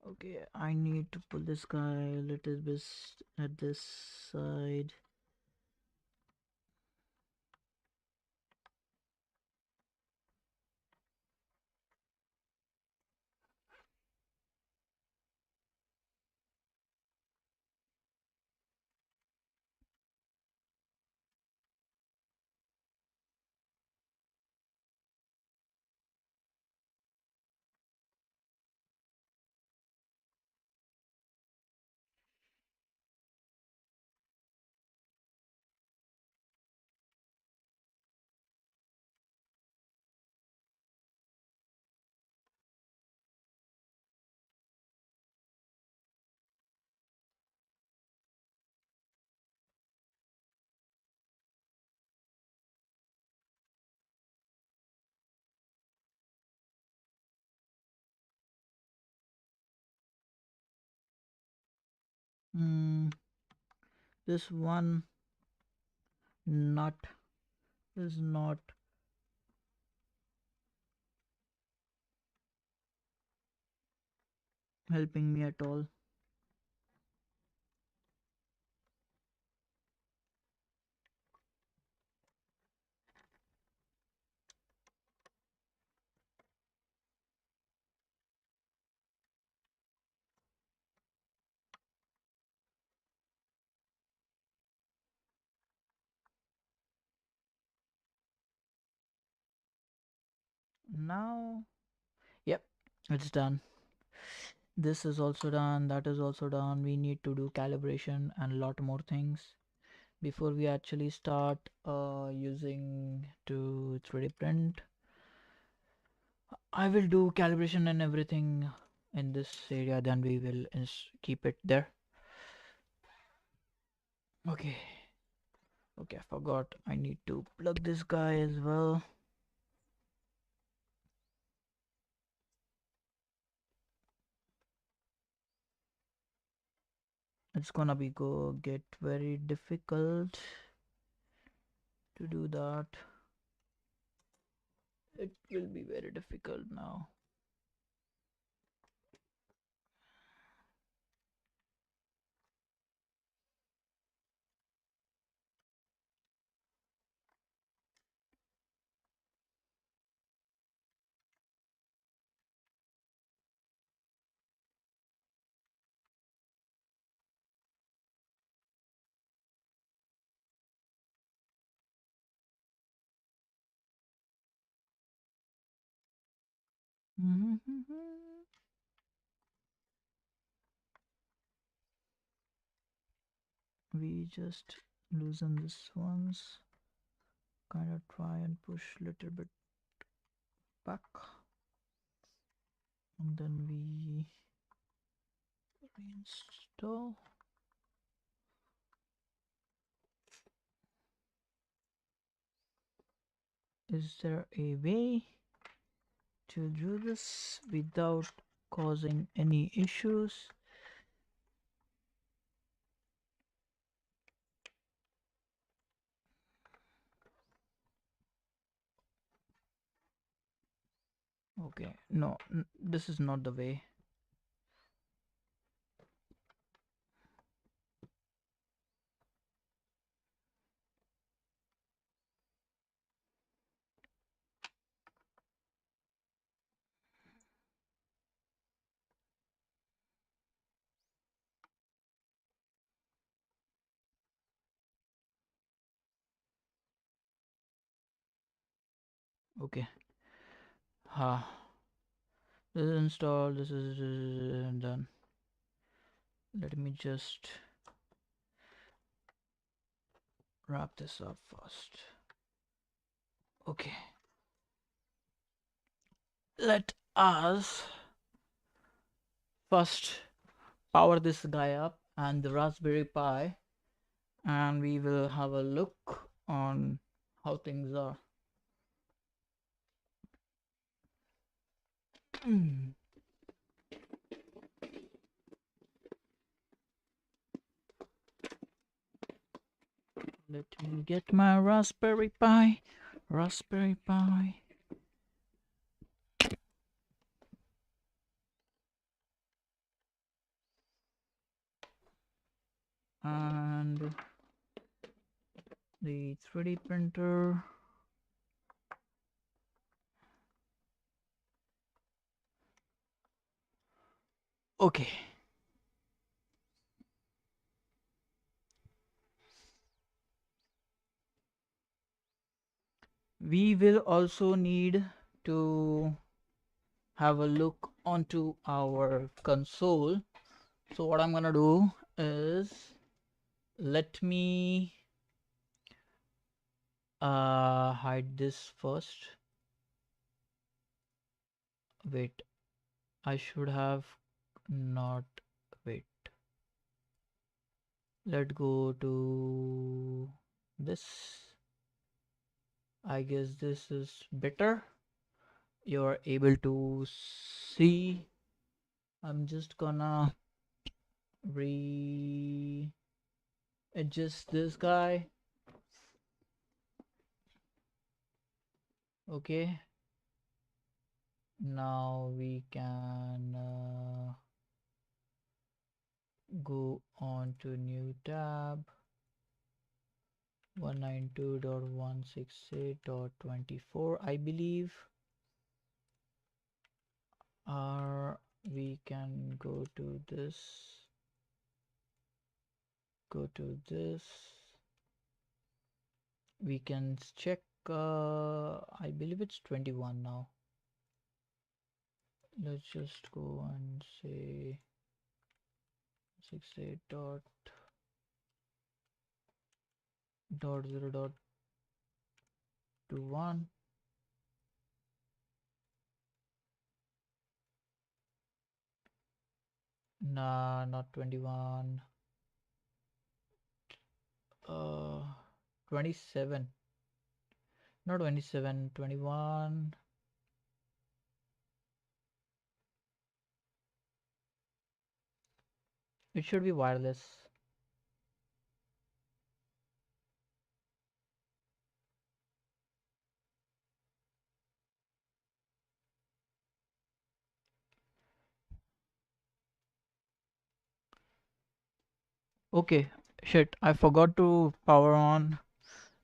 Okay, I need to pull this guy a little bit at this side. Hmm, this one nut is not helping me at all. Now, yep, it's done. This is also done, that is also done. We need to do calibration and a lot more things before we actually start using to 3D print. I will do calibration and everything in this area, then we will keep it there. Okay. Okay, I forgot. I need to plug this guy as well. It's gonna be get very difficult to do that. It will be very difficult now. We just loosen this ones, kind of try and push little bit back, and then we reinstall. Is there a way to do this without causing any issues? Okay, no, this is not the way. Okay. Ha. This is installed. This is done. Let me just wrap this up first. Okay. Let us first power this guy up and the Raspberry Pi, and we will have a look on how things are. Let me get my Raspberry Pi. Raspberry Pi. And the 3D printer. Okay. We will also need to have a look onto our console. So what I'm gonna do is let me hide this first. Wait, I should have not. Wait, let's go to this. I guess this is better. You're able to see. I'm just gonna re adjust this guy. Okay, now we can go on to new tab. 192.168.24 I believe. Or we can go to this, go to this. We can check, I believe it's 21 now. Let's just go and say 68.0.21. Nah, not 21. 27. Not 27, 21. It should be wireless. Okay, shit, I forgot to power on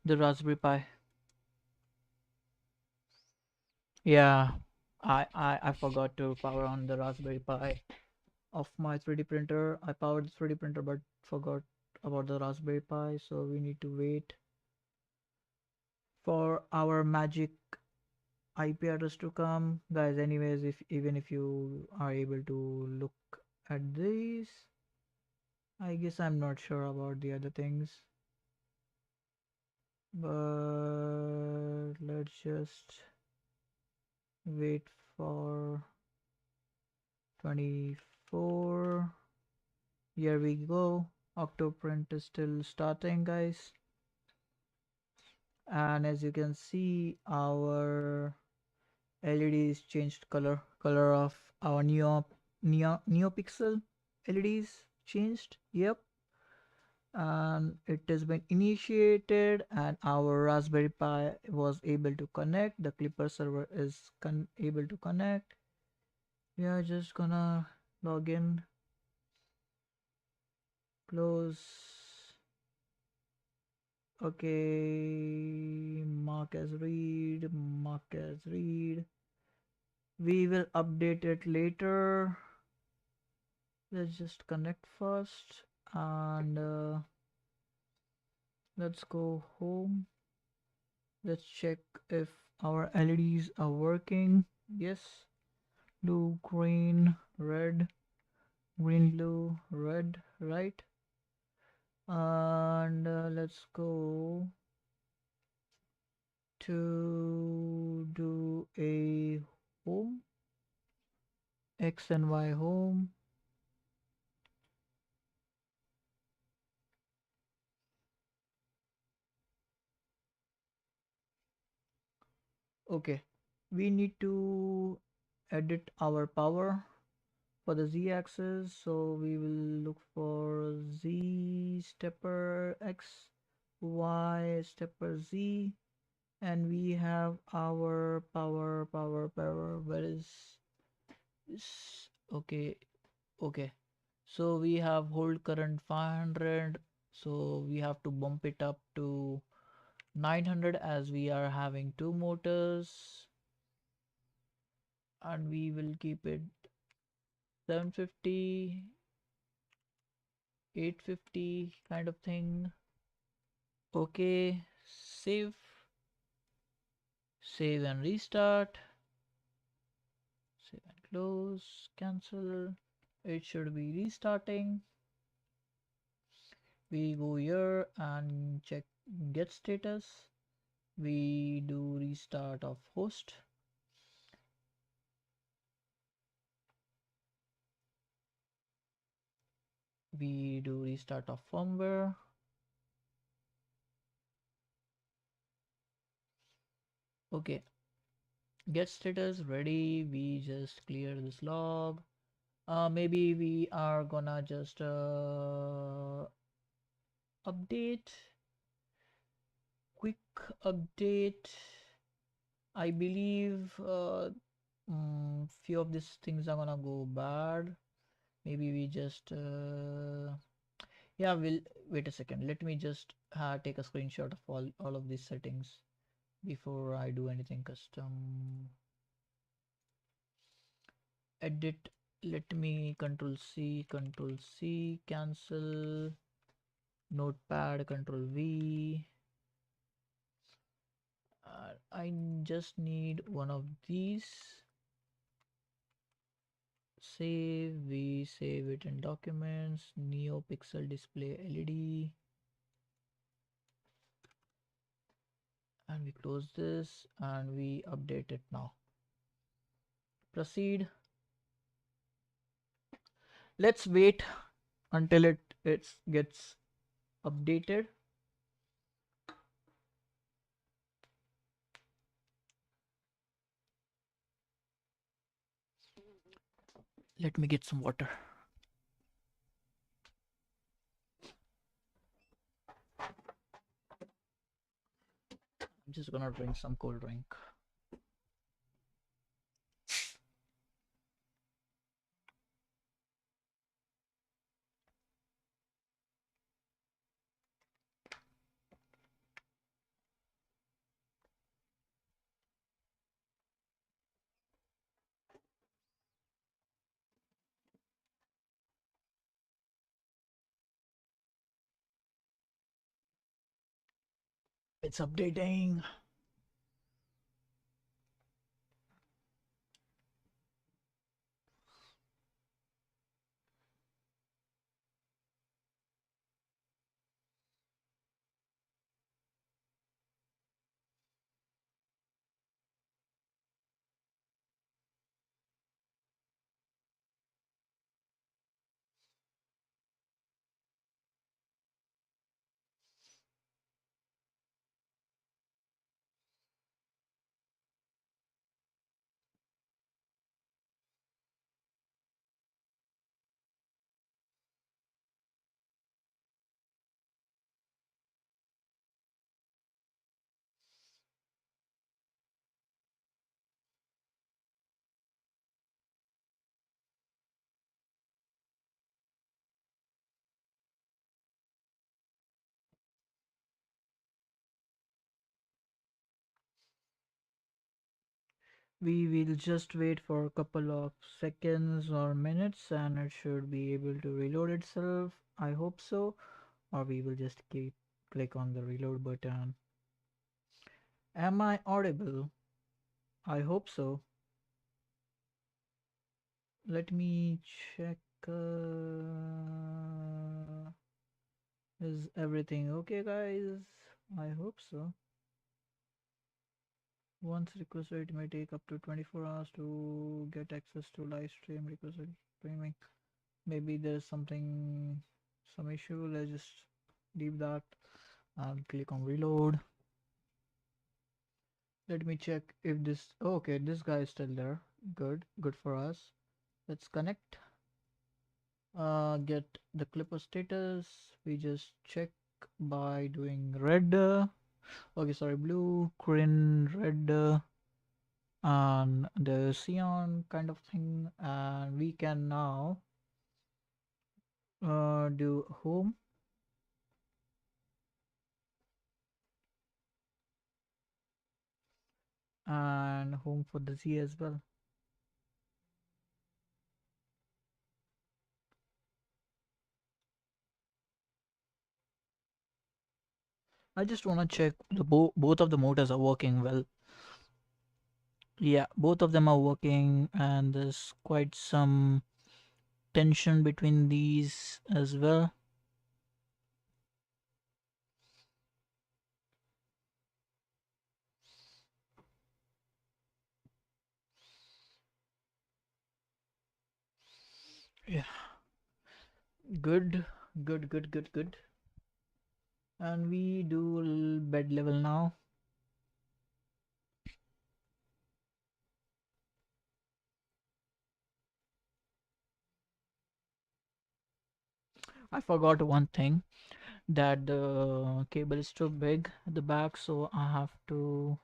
the Raspberry Pi. Yeah, I forgot to power on the Raspberry Pi of my 3D printer. I powered the 3D printer but forgot about the Raspberry Pi, so we need to wait for our magic IP address to come. Guys, anyways, if even if you are able to look at these, I guess I'm not sure about the other things. But let's just wait for 24. Here we go. Octoprint is still starting, guys. And as you can see, our LEDs changed color of our NeoPixel LEDs changed. Yep. and it has been initiated and our Raspberry Pi was able to connect. The Clipper server is able to connect. We are just gonna log in, close. Okay, mark as read, mark as read. We will update it later. Let's just connect first and let's go home. Let's check if our LEDs are working. Yes, blue, green, red, green, blue, red, right? And let's go to do a home, X and Y home. Okay, we need to edit our power for the z-axis, so we will look for z stepper x, y stepper z, and we have our power. Where is this? Okay, okay, so we have hold current 500, so we have to bump it up to 900 as we are having two motors, and we will keep it 750, 850 kind of thing. Okay, save and restart, save and close, cancel. It should be restarting. We go here and check get status. We do restart of host. We do restart of firmware. Okay, get status ready. We just clear this log. Maybe we are gonna just update, quick update. I believe few of these things are gonna go bad. Maybe we just yeah, we'll wait a second. Let me just take a screenshot of all of these settings before I do anything custom. Edit. Let me control C, cancel. Notepad, control V. I just need one of these. Save. We save it in documents. NeoPixel display LED. And we close this and we update it now. Proceed. Let's wait until it gets updated. Let me get some water. I'm just gonna drink some cold drink. It's updating. We will just wait for a couple of seconds or minutes and it should be able to reload itself. I hope so. Or we will just keep click on the reload button. Am I audible? I hope so. Let me check. Is everything okay, guys? I hope so. Once requested, it may take up to 24 hours to get access to live stream requested streaming. Maybe there's some issue. Let's just leave that and click on reload. Let me check if this. Oh, okay, this guy is still there. Good for us. Let's connect. Get the clipper status. We just check by doing red. Okay, sorry, blue, green, red, and the cyan kind of thing. And we can now do home. And home for the Z as well. I just want to check the both of the motors are working well. Yeah, both of them are working, and there's quite some tension between these as well. Yeah, good, good. And we do bed level now. I forgot one thing, that the cable is too big at the back, so I have to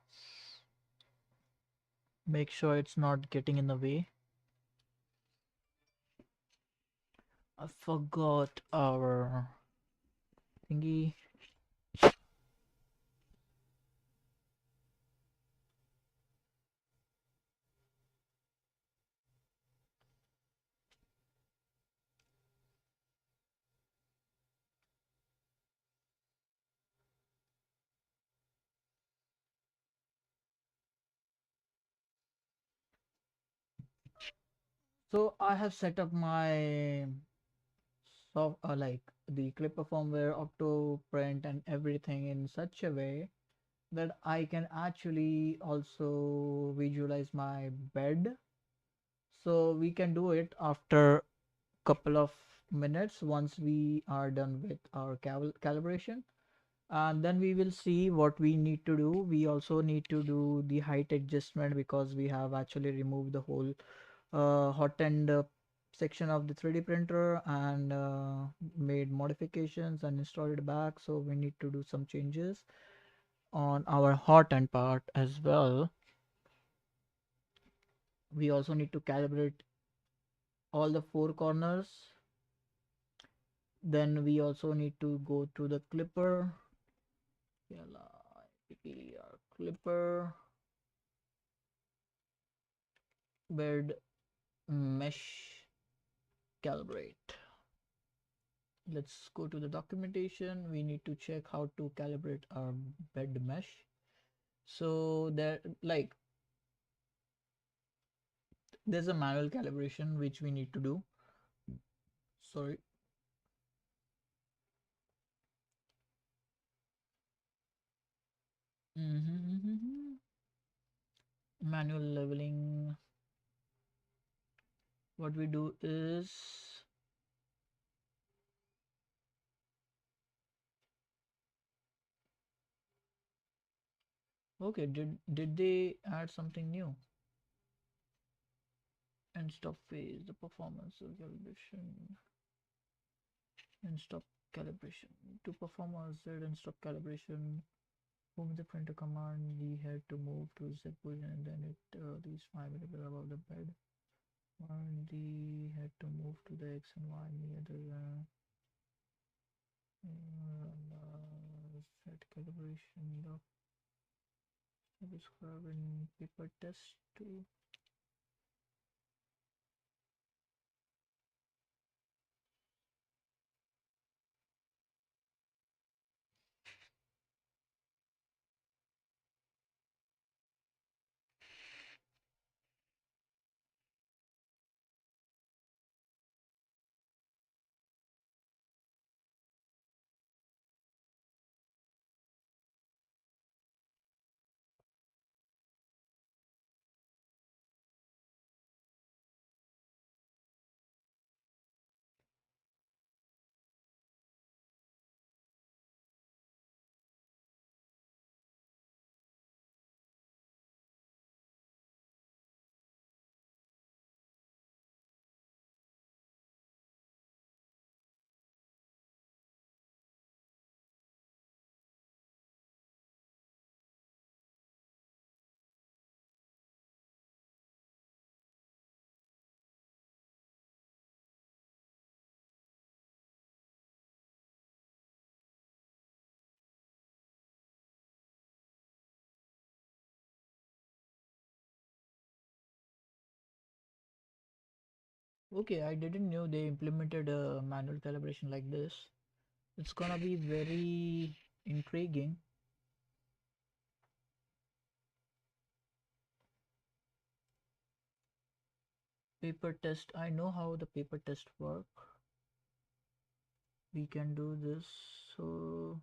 make sure it's not getting in the way. I forgot our thingy. So I have set up my like the Clipper firmware, Octoprint, and everything in such a way that I can actually also visualize my bed. So we can do it after couple of minutes once we are done with our calibration, and then we will see what we need to do. We also need to do the height adjustment because we have actually removed the whole hot end section of the 3D printer and made modifications and installed it back, so we need to do some changes on our hot end part as well. We also need to calibrate all the four corners. Then we also need to go to the clipper. Clipper bed mesh calibrate. Let's go to the documentation. We need to check how to calibrate our bed mesh. So there, like, there's a manual calibration which we need to do. Sorry. Manual leveling. What we do is, okay, did they add something new? And stop phase, the performance of calibration. And stop calibration. To perform our Z and stop calibration, move the printer command, we had to move to Z position and then it leaves 5 millimeter above the bed. And the had to move to the X and Y near the set calibration. Scrub in paper test too. Okay, I didn't know they implemented a manual calibration like this. It's gonna be very intriguing. Paper test. I know how the paper test work. We can do this. So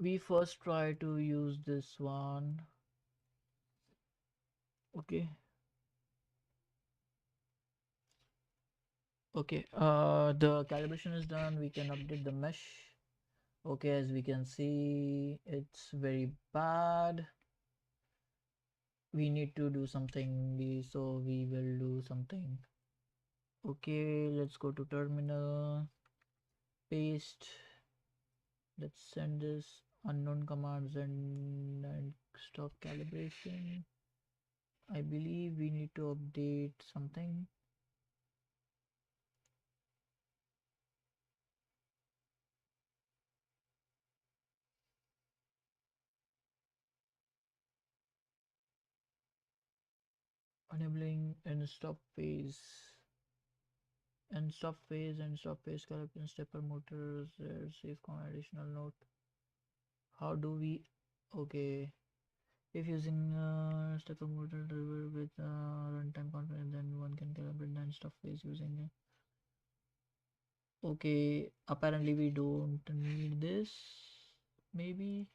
we first try to use this one. Okay. Okay. The calibration is done. We can update the mesh. Okay, as we can see, it's very bad. We need to do something, so we will do something. Okay, let's go to terminal, paste. Let's send this unknown commands and stop calibration. I believe we need to update something. Enabling and stop phase and stop phase calibration stepper motors. Safe additional note. How do we? Okay, if using stepper motor driver with runtime confidence, then one can calibrate and stop phase using it. Okay, apparently we don't need this. Maybe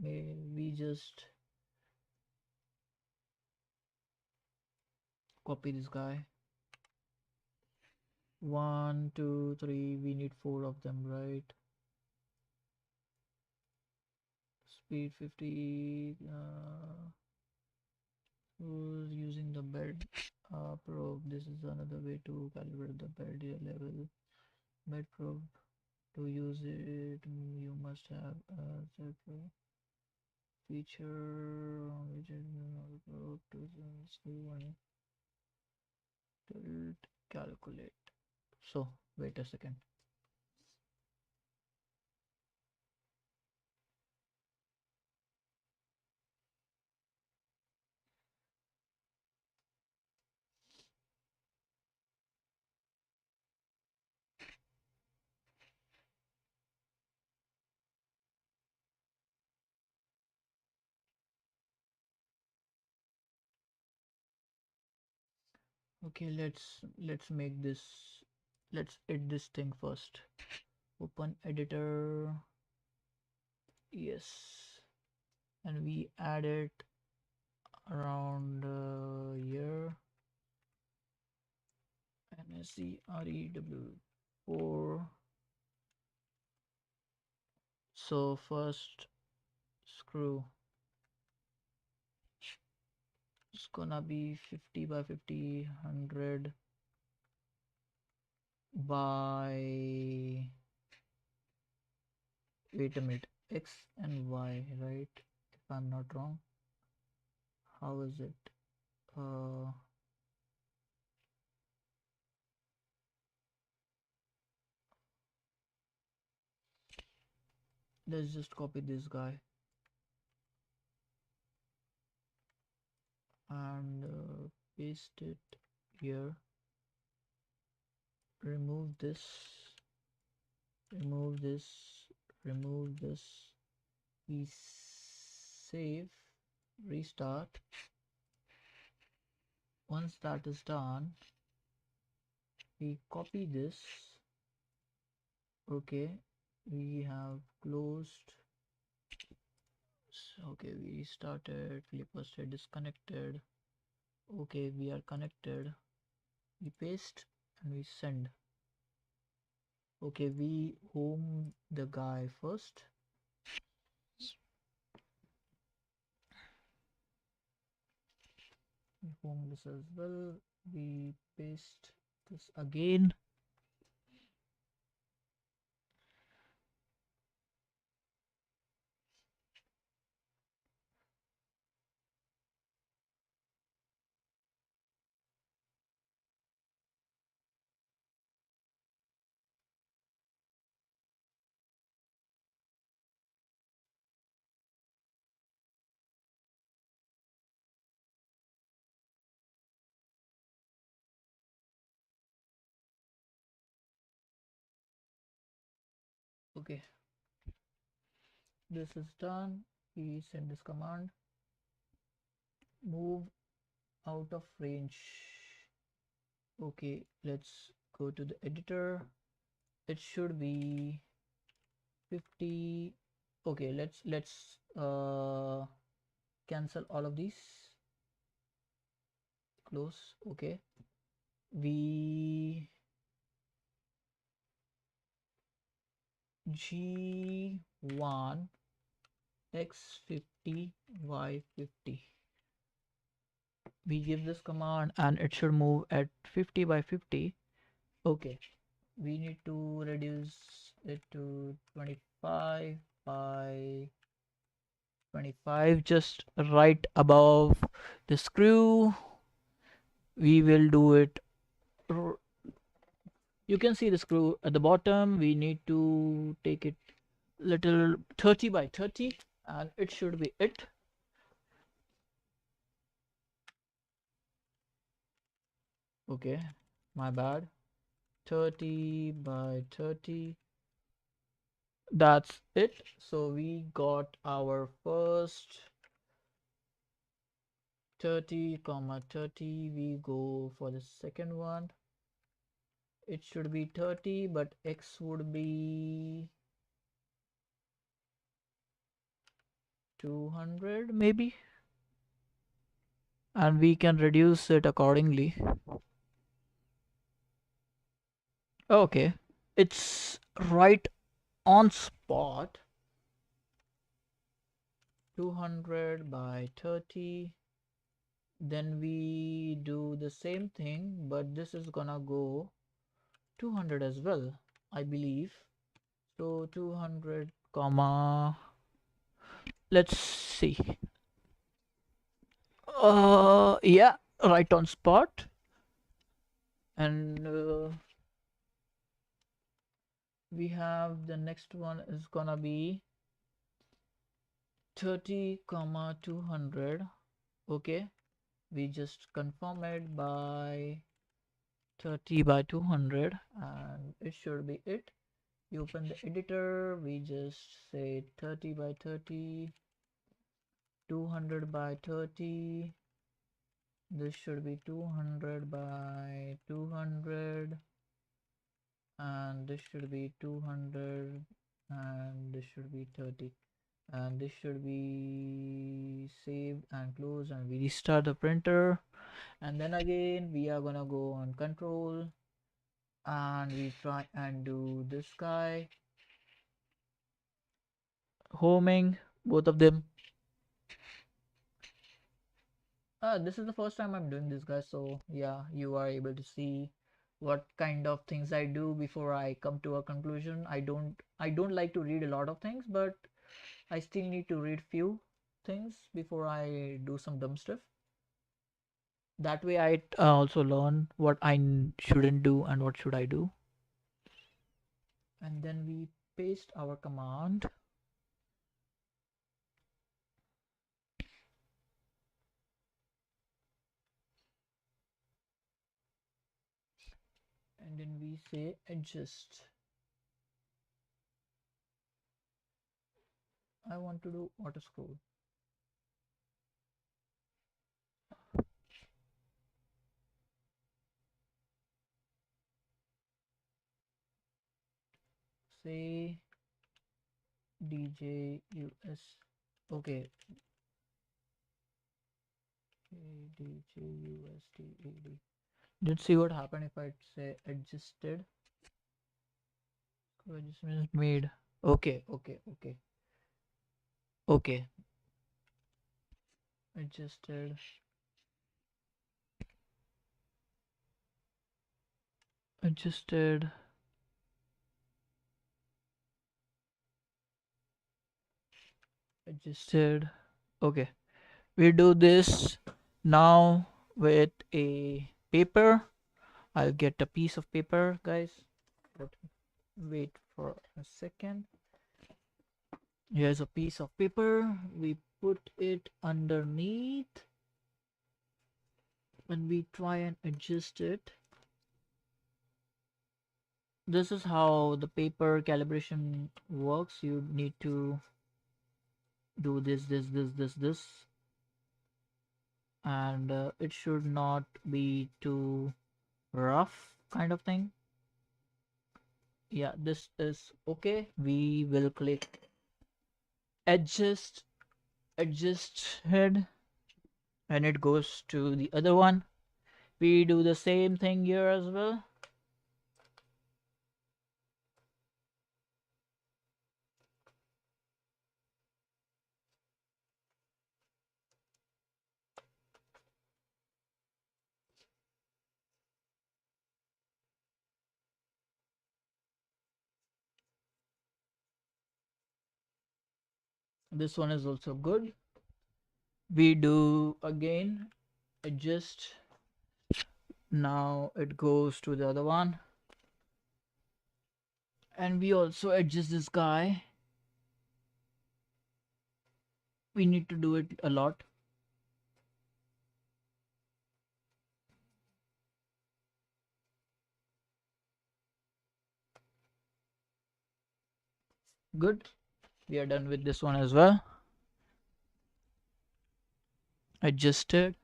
maybe we just copy this guy. 1 2 3, we need 4 of them, right? Speed 50. Who's using the bed probe? This is another way to calibrate the bed level. Bed probe. To use it, you must have a separate feature on which is probe to screw and tilt calculate. So wait a second. Okay, let's make this. Let's edit this thing first. Open editor. Yes, and we add it around here. MSCREW4. So first screw, it's gonna be 50 by 50, 100 by, wait a minute, X and Y, right? If I'm not wrong. How is it? Uh, let's just copy this guy and paste it here. Remove this, remove this, remove this. We save, restart. Once that is done, we copy this. Okay, we have closed. Okay, we started, Flipper stay disconnected. Okay, we are connected. We paste and we send. Okay, we home the guy first. We home this as well. We paste this again. Okay, this is done. We send this command, move out of range. Okay, let's go to the editor. It should be 50. Okay, let's cancel all of these. Close. Okay, we G1 X50 Y50. We give this command and it should move at 50 by 50. Okay, we need to reduce it to 25 by 25, just right above the screw. We will do it. You can see the screw at the bottom. We need to take it little 30 by 30 and it should be it. Okay, my bad. 30 by 30. That's it. So we got our first 30 comma 30. We go for the second one. It should be 30, but X would be 200 maybe, and we can reduce it accordingly. Okay, it's right on spot. 200 by 30. Then we do the same thing, but this is gonna go 200 as well, I believe. So 200 comma, let's see. Yeah, right on spot. And we have the next one is gonna be 30 comma 200. Okay, we just confirm it by 30 by 200 and it should be it. You open the editor, we just say 30 by 30, 200 by 30. This should be 200 by 200, and this should be 200, and this should be 30, and this should be saved and closed, and we restart the printer. And then again we are gonna go on control and we try and do this guy, homing both of them. This is the first time I'm doing this, guys, so yeah, you are able to see what kind of things I do before I come to a conclusion. I don't like to read a lot of things, but I still need to read few things before I do some dumb stuff. That way I also learn what I shouldn't do and what should I do. And then we paste our command. And then we say adjust. I want to do auto scroll. Say DJ US. Okay. DJ USDAD. Let's see what happened if I say adjusted. Adjustment is made. Okay, okay, okay. Okay. Adjusted. Adjusted. Adjusted. Okay. We do this now with a paper. I'll get a piece of paper, guys. But wait for a second. Here's a piece of paper. We put it underneath and we try and adjust it. This is how the paper calibration works. You need to do this, and it should not be too rough kind of thing. Yeah, this is okay. We will click adjust head and it goes to the other one. We do the same thing here as well. This one is also good. We do again adjust. Now it goes to the other one. And we also adjust this guy. We need to do it a lot. Good. We are done with this one as well. Adjusted.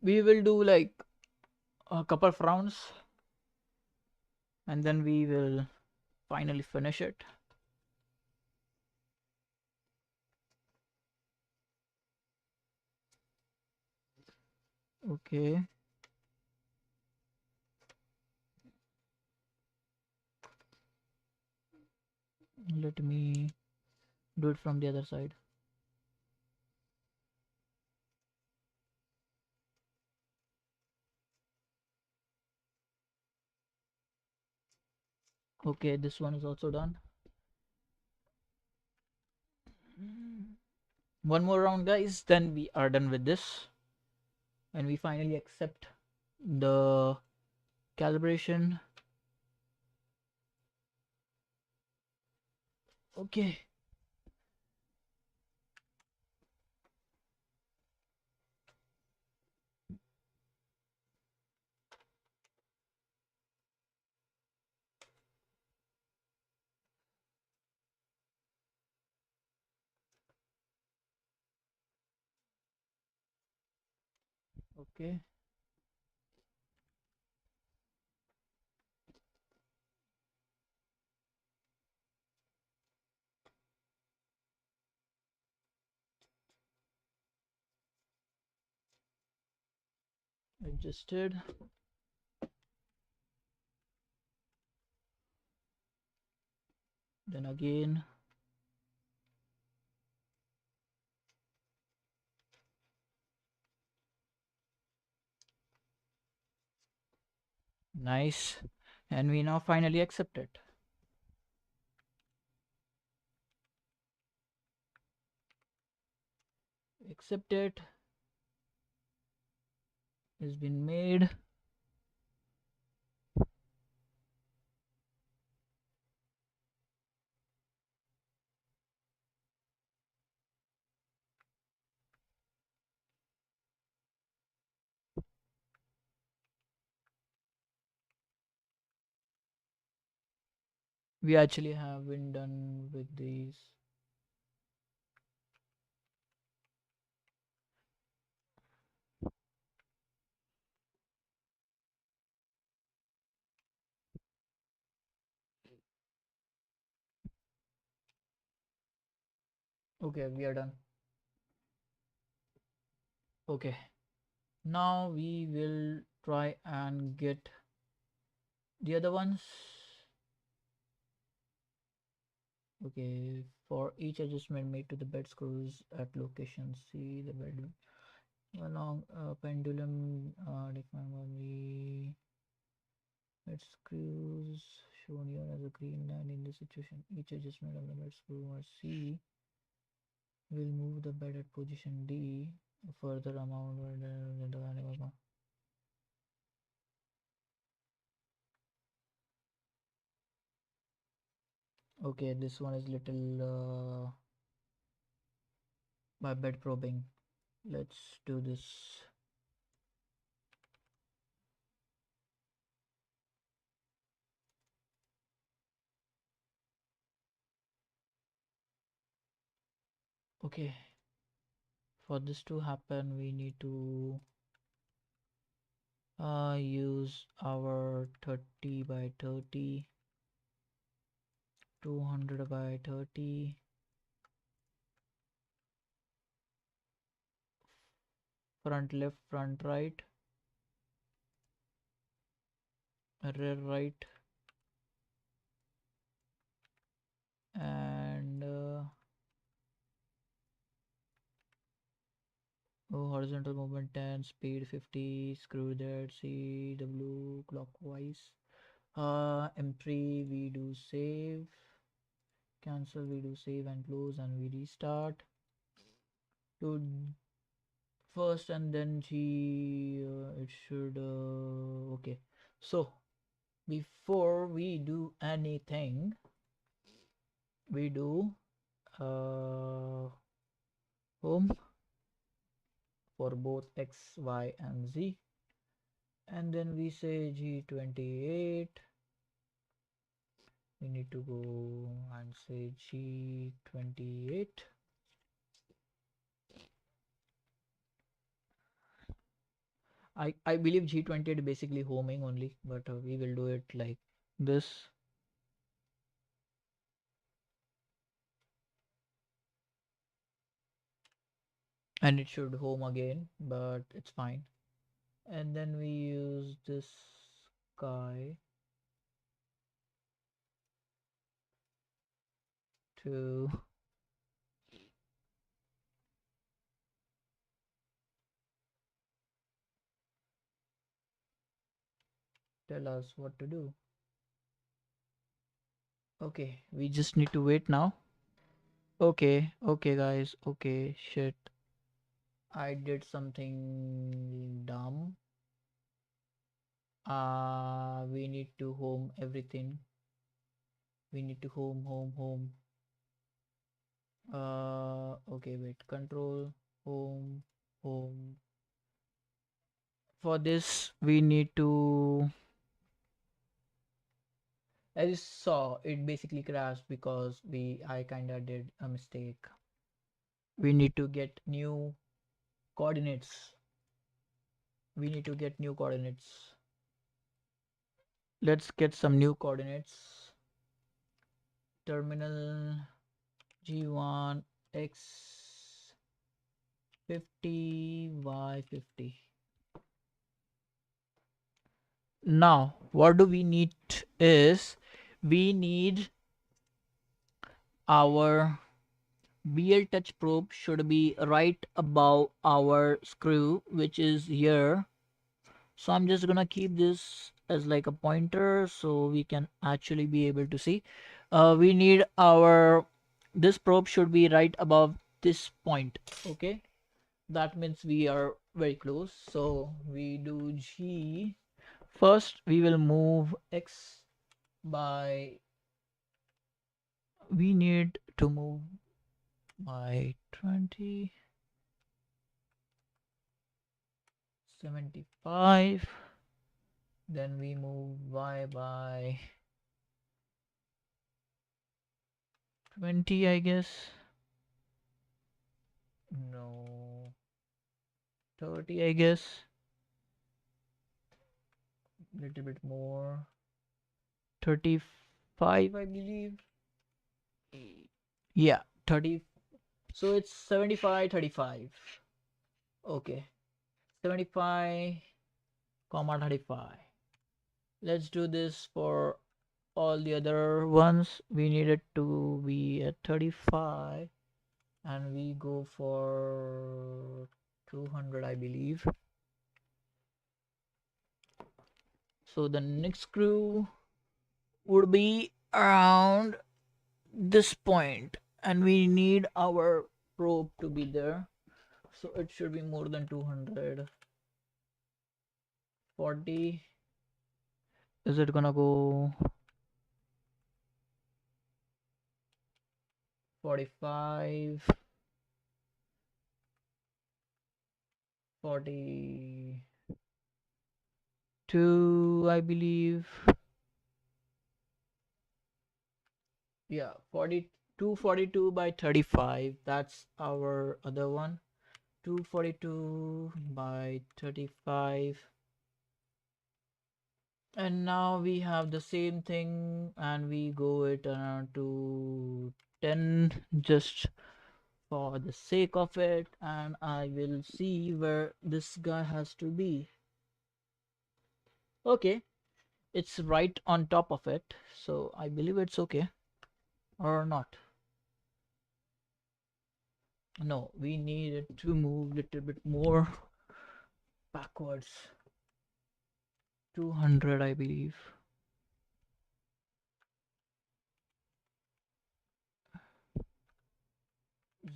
We will do like a couple of rounds and then we will finally finish it. Okay. Let me do it from the other side. Okay, this one is also done. One more round, guys, then we are done with this. And we finally accept the calibration. Okay. Okay. Adjusted. Then again. Nice. And we now finally accept it. accept it. It's been made. We actually have been done with these. Okay, we are done. Okay, now we will try and get the other ones. Okay, for each adjustment made to the bed screws at location C, the bed along pendulum the bed screws shown here as a green line in this situation. Each adjustment of the bed screw or C will move the bed at position D a further amount. Okay, this one is little by bed probing. Let's do this. Okay, for this to happen we need to use our 30 by 30, 200 by 30, front left, front right, rear right, and horizontal movement 10, speed 50, screw that, CW clockwise. M3 we do save, cancel, we do save and close, and we restart to first, and then G it should okay. So before we do anything, we do home for both X, Y, and Z, and then we say G28. We need to go and say G28. I believe G28 is basically homing only, but we will do it like this. And it should home again, but it's fine. And then we use this guy to tell us what to do. Okay, we just need to wait now. Okay, okay guys, okay, shit. I did something dumb. We need to home everything. We need to home. Okay, wait, control, home. For this, we need to, as you saw, it basically crashed because I kinda did a mistake. We need to get new coordinates. We need to get new coordinates. Let's get some new coordinates. Terminal G1 X 50 Y 50. Now what do we need is we need our BL touch probe should be right above our screw, which is here. So I'm just gonna keep this as like a pointer so we can actually be able to see. We need our, this probe should be right above this point. Okay, that means we are very close. So we do G. First, we will move X by, we need to move by 20, 75. Then we move Y by 20, I guess. No, 30, I guess. Little bit more. 35, I believe. Yeah, 30. So it's 75, 35. Okay. 75, comma 35. Let's do this for all the other ones. We need it to be at 35, and we go for 200, I believe. So the next screw would be around this point, and we need our probe to be there. So it should be more than 200. 40. Is it gonna go 45? 42, I believe. Yeah, 42, 42 by 35. That's our other one. 242 by 35. And now we have the same thing, and we go it around to 10 just for the sake of it, and I will see where this guy has to be. Okay, it's right on top of it, so I believe it's okay. Or not. No, we need it to move a little bit more backwards. 200, I believe.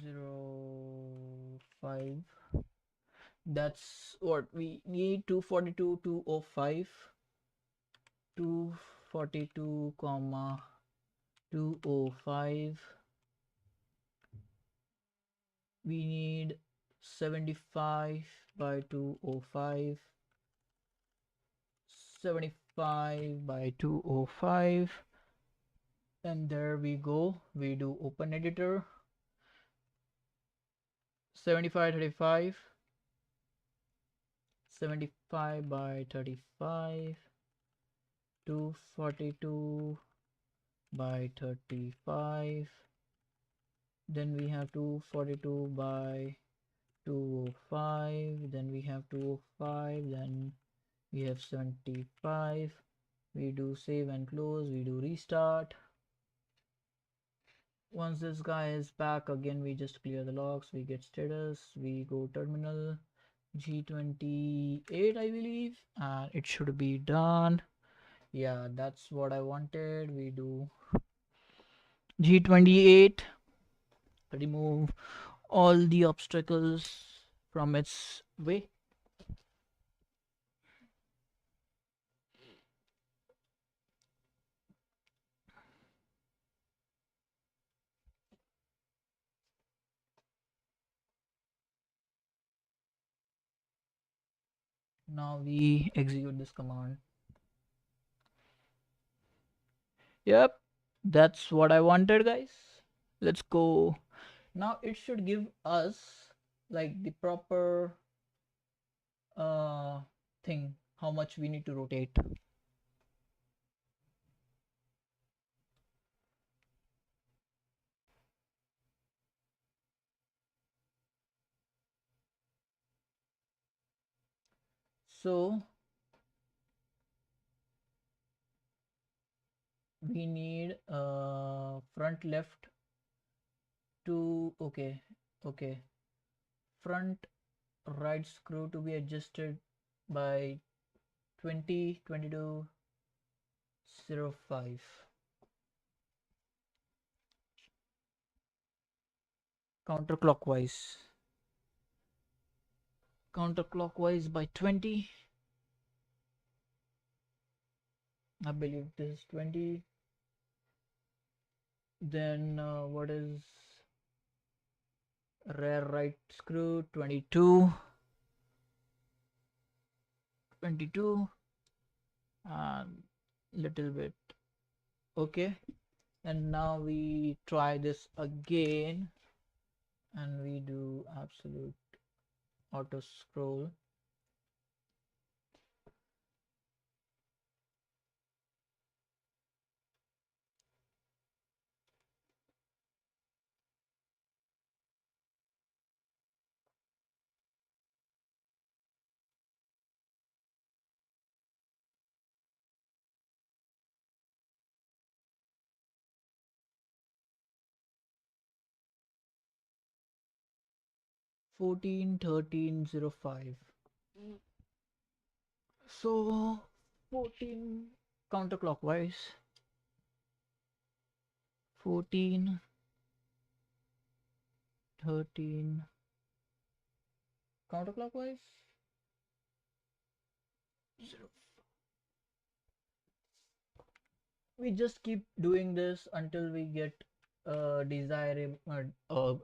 0.5. That's what we need. 242, 205. 242 comma 205. We need 75 by 205. 75 by 205. And there we go. We do open editor. 75, 35. 75 by 35. 242 by 35. Then we have 242 by 205. Then we have 205. Then we have 75. We do save and close. We do restart. Once this guy is back again, we just clear the logs. We get status. We go terminal G28, I believe, and it should be done. Yeah, that's what I wanted. We do G28, remove all the obstacles from its way. Now we execute this command. Yep, that's what I wanted, guys. Let's go. Now it should give us like the proper thing, how much we need to rotate. So we need front left to, okay, front right screw to be adjusted by 20, 22, 05. Counterclockwise. counterclockwise by 20. I believe this is 20. Then what is rear right screw? 22. 22 and little bit. Okay, and now we try this again and we do absolute auto scroll. Fourteen 1305. So 14 counterclockwise. 14 13 counterclockwise. 0. We just keep doing this until we get desirable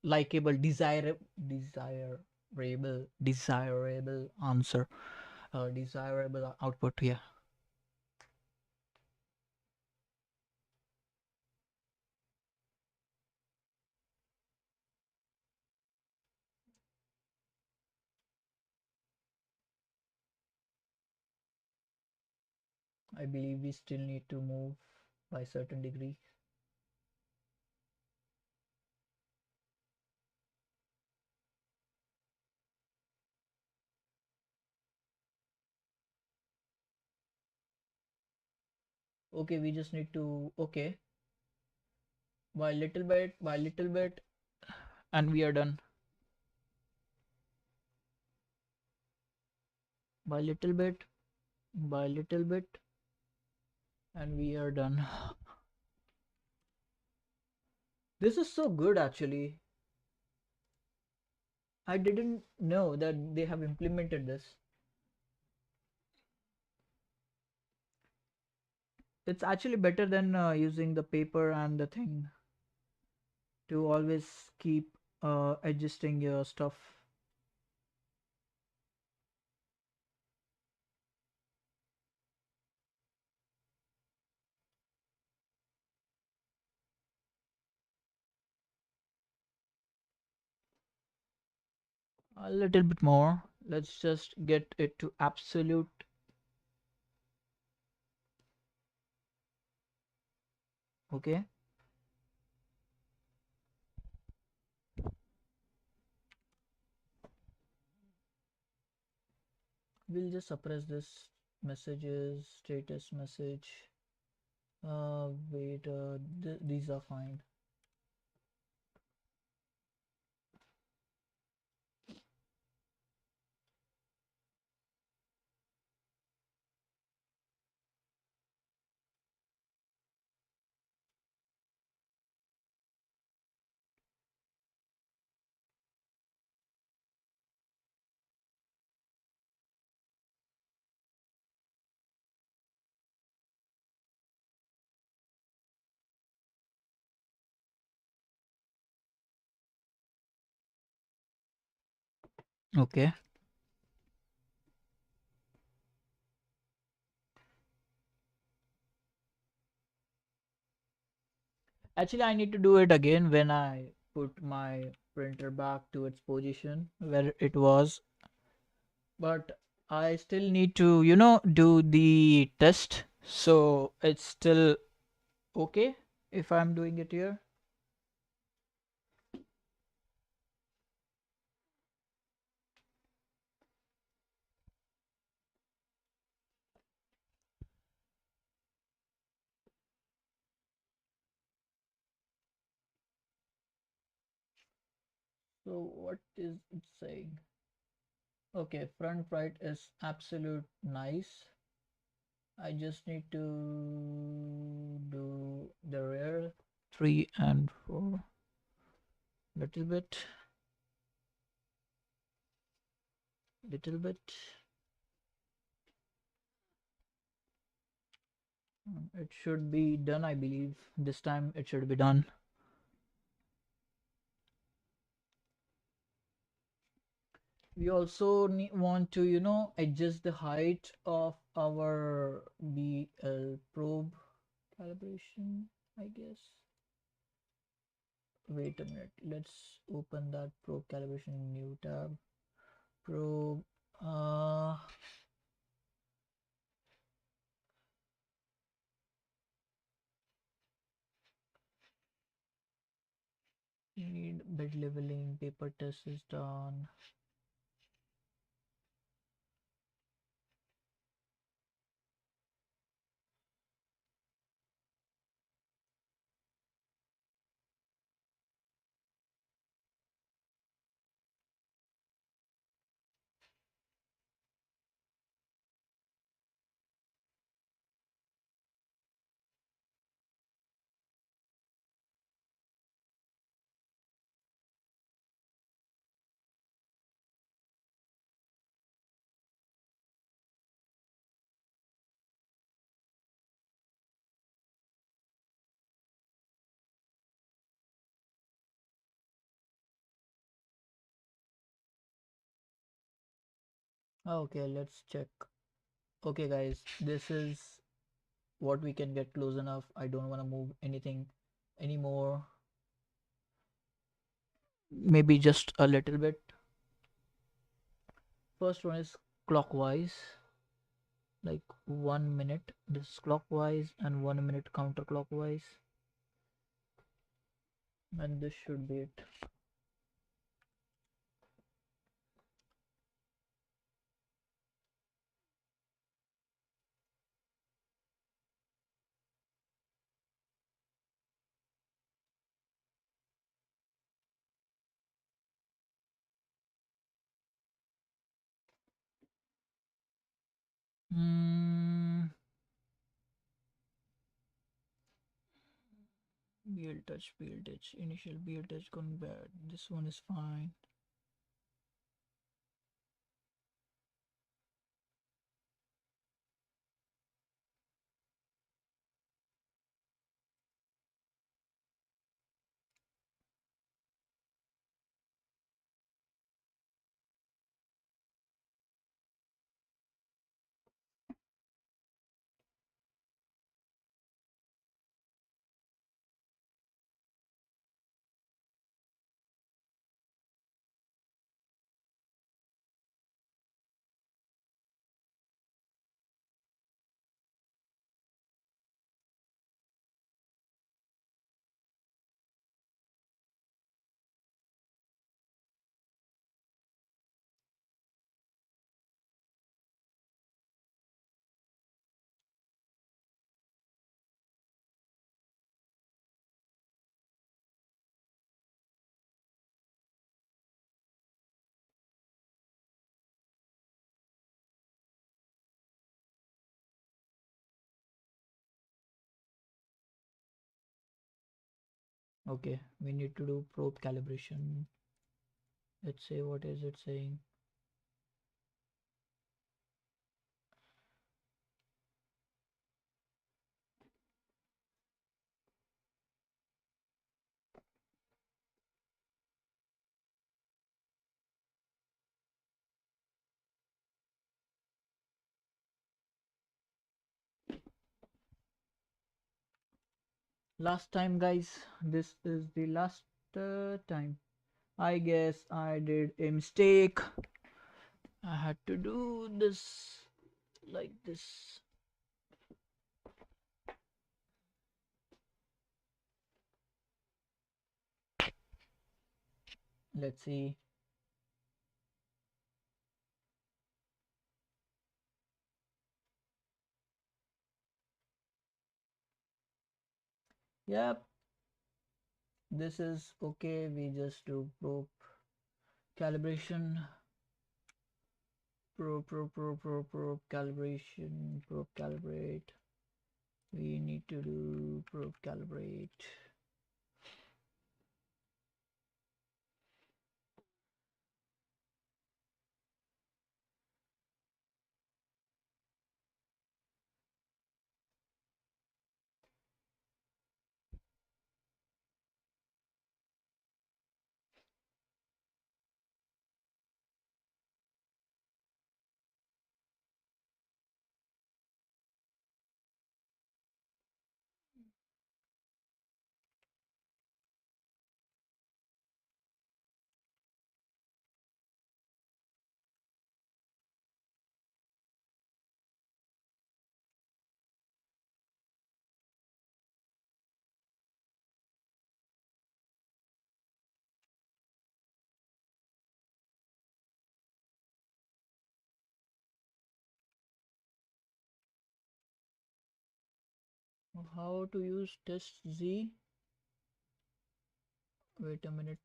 likable desirable answer, desirable output. Yeah, I believe we still need to move by a certain degree. Okay, we just need to, okay, by little bit, and we are done. By little bit, by little bit, and we are done. This is so good actually. I didn't know that they have implemented this. It's actually better than using the paper and the thing to always keep adjusting your stuff. A little bit more. Let's just get it to absolute. Okay. We'll just suppress this messages, status message. Wait, these are fine. Okay. Actually, I need to do it again when I put my printer back to its position where it was. But I still need to, do the test. So it's still okay if I'm doing it here. So what is it saying? Okay, front right is absolute nice. I just need to do the rear 3 and 4 little bit. little bit. It should be done, I believe. This time it should be done. We also want to, adjust the height of our BL probe calibration, I guess. Wait a minute. Let's open that probe calibration in new tab. Probe. Uh, need bed leveling. Paper test is done. Okay, let's check. Okay, guys, this is what we can get close enough. I don't want to move anything anymore. Maybe just a little bit. First one is clockwise, like 1 minute. This is clockwise and 1 minute counterclockwise, and this should be it. Hmm. BL touch, BL touch, initial BL touch gone bad. This one is fine. Okay, we need to do probe calibration. Let's say, what is it saying? Last time, guys, this is the last time. I guess I did a mistake. I had to do this like this. Let's see. Yep, this is okay. We just do probe calibration. Probe calibration. Probe calibrate. We need to do probe calibrate. How to use test Z? Wait a minute.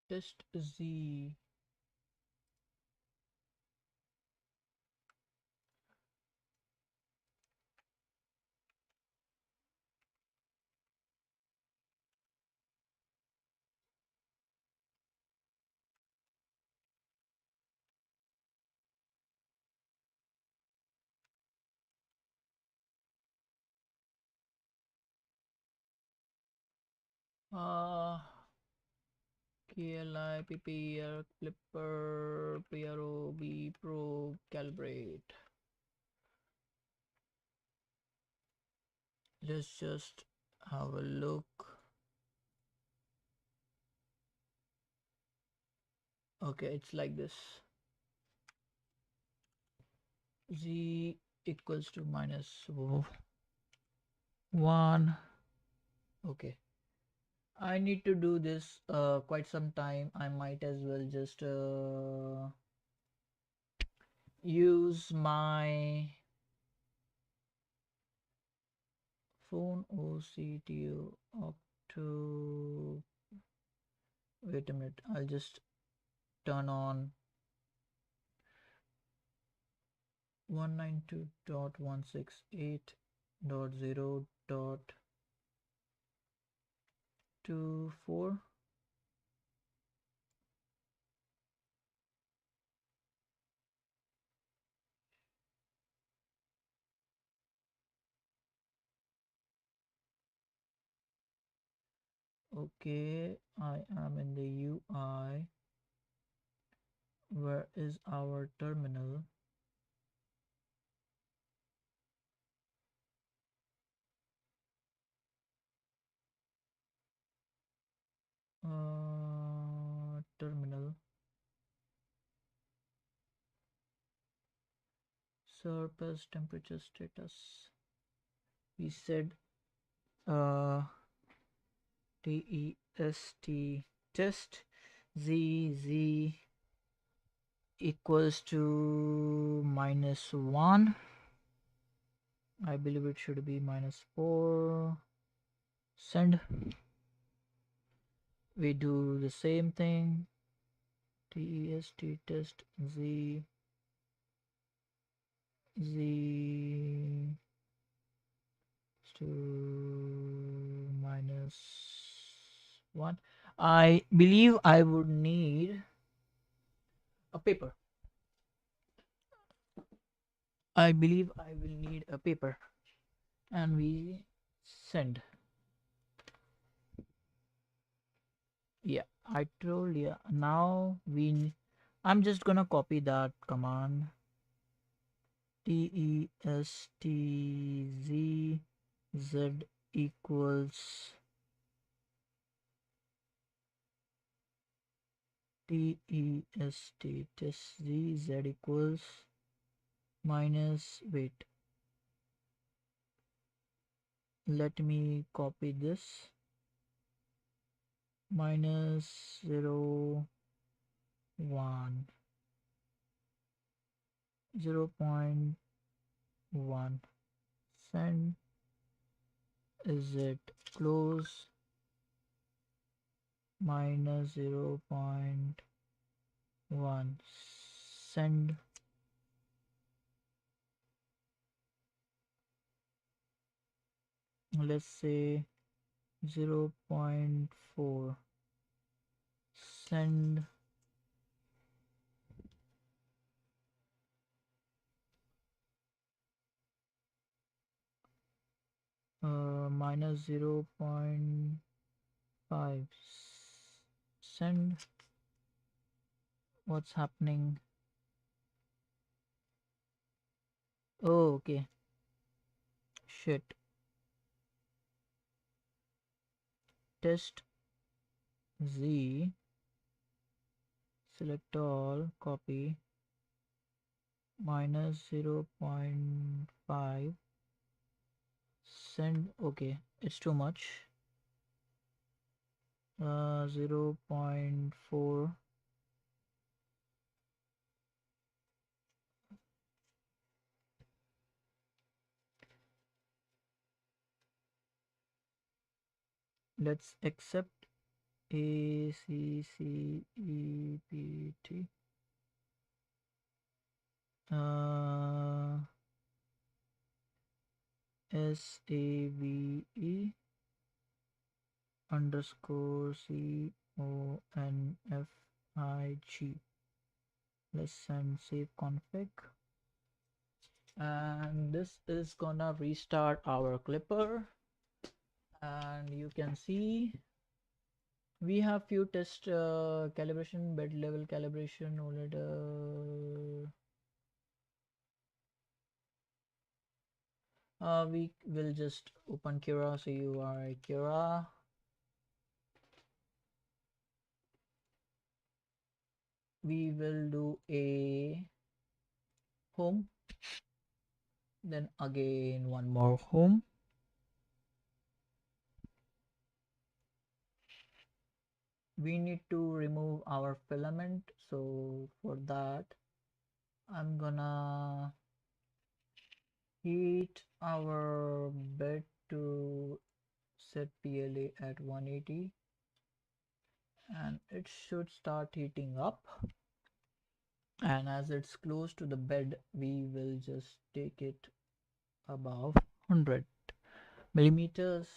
Test Z. Uh, KLI, PPR, Clipper, PROB, Probe, Calibrate. Let's just have a look. Okay, it's like this. Z equals to -1. Okay. I need to do this quite some time. I might as well just use my phone OCTO Octo. Wait a minute. I'll just turn on 192.168.0.24. Okay, I am in the UI. Where is our terminal? Terminal. Surface temperature status. We said test test z equals to -1. I believe it should be -4. Send. We do the same thing. Test test z to -1. I believe I would need a paper. I believe I will need a paper. And we send. Yeah, I told you. Now I'm just gonna copy that command. TESTZ equals TESTZ equals minus, wait, let me copy this, -0, 1, 0.1. Send. Is it close? -0.1. Send. Let's say 0.4. Send. -0.5. Send. What's happening? Oh, okay. Shit. Test Z, select all, copy, minus 0.5, send. Okay, it's too much. 0.4. Let's accept A C C E P T. SAVE underscore CONFIG. Let's send save config, and this is gonna restart our clipper, and you can see we have few test calibration, bed level calibration, OLED. We will just open Cura, so you are Cura. We will do a home, then again one more home. We need to remove our filament, so for that I'm gonna heat our bed to set PLA at 180, and it should start heating up, and as it's close to the bed we will just take it above 100 millimeters.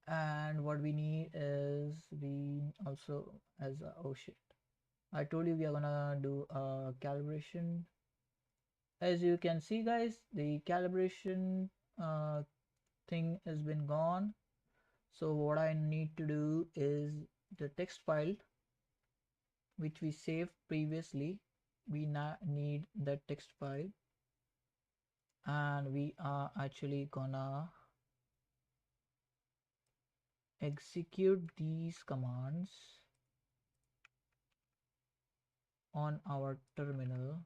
And what we need is, we also, as oh shit, I told you we are gonna do a calibration. As you can see guys, the calibration thing has been gone. So what I need to do is the text file which we saved previously, we now need that text file, and we are actually gonna execute these commands on our terminal.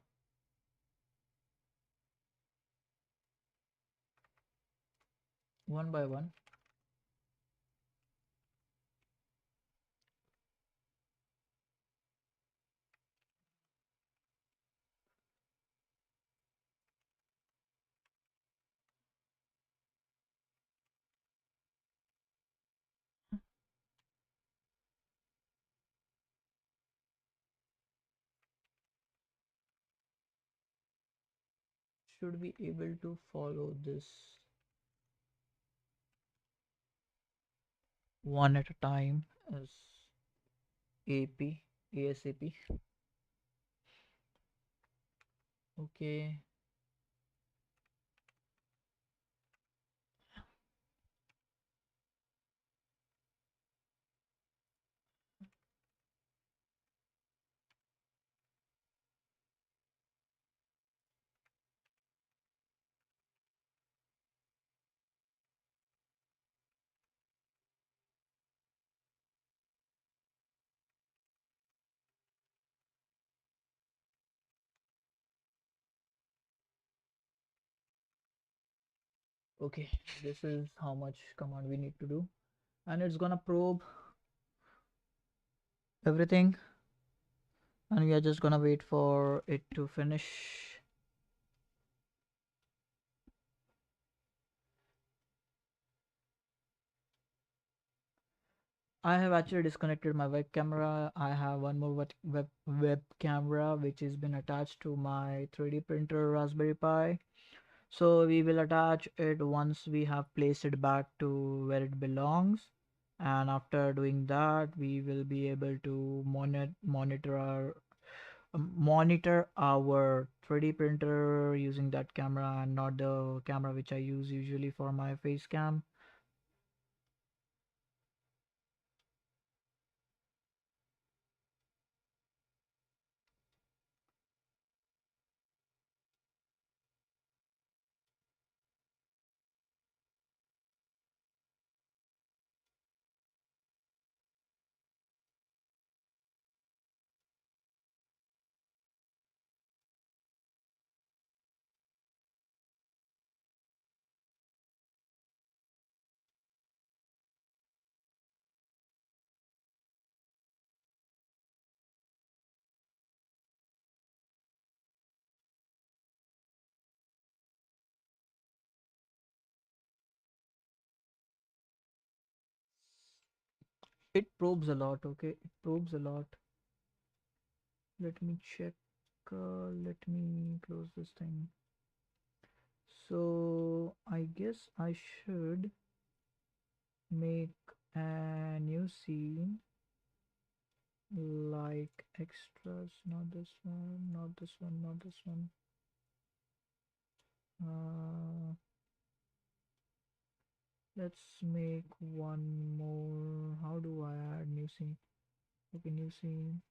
One by one. Should be able to follow this one at a time as ASAP. Okay. Okay, this is how much command we need to do, and it's gonna probe everything, and we are just gonna wait for it to finish. I have actually disconnected my web camera. I have one more web camera which has been attached to my 3D printer Raspberry Pi. So we will attach it once we have placed it back to where it belongs. And after doing that, we will be able to monitor our 3D printer using that camera, and not the camera which I use usually for my face cam. It probes a lot, okay? It probes a lot. Let me check. Let me close this thing. So I guess I should make a new scene like extras. Not this one, not this one, not this one. Uh, let's make one more. How do I add new scene? Okay, new scene.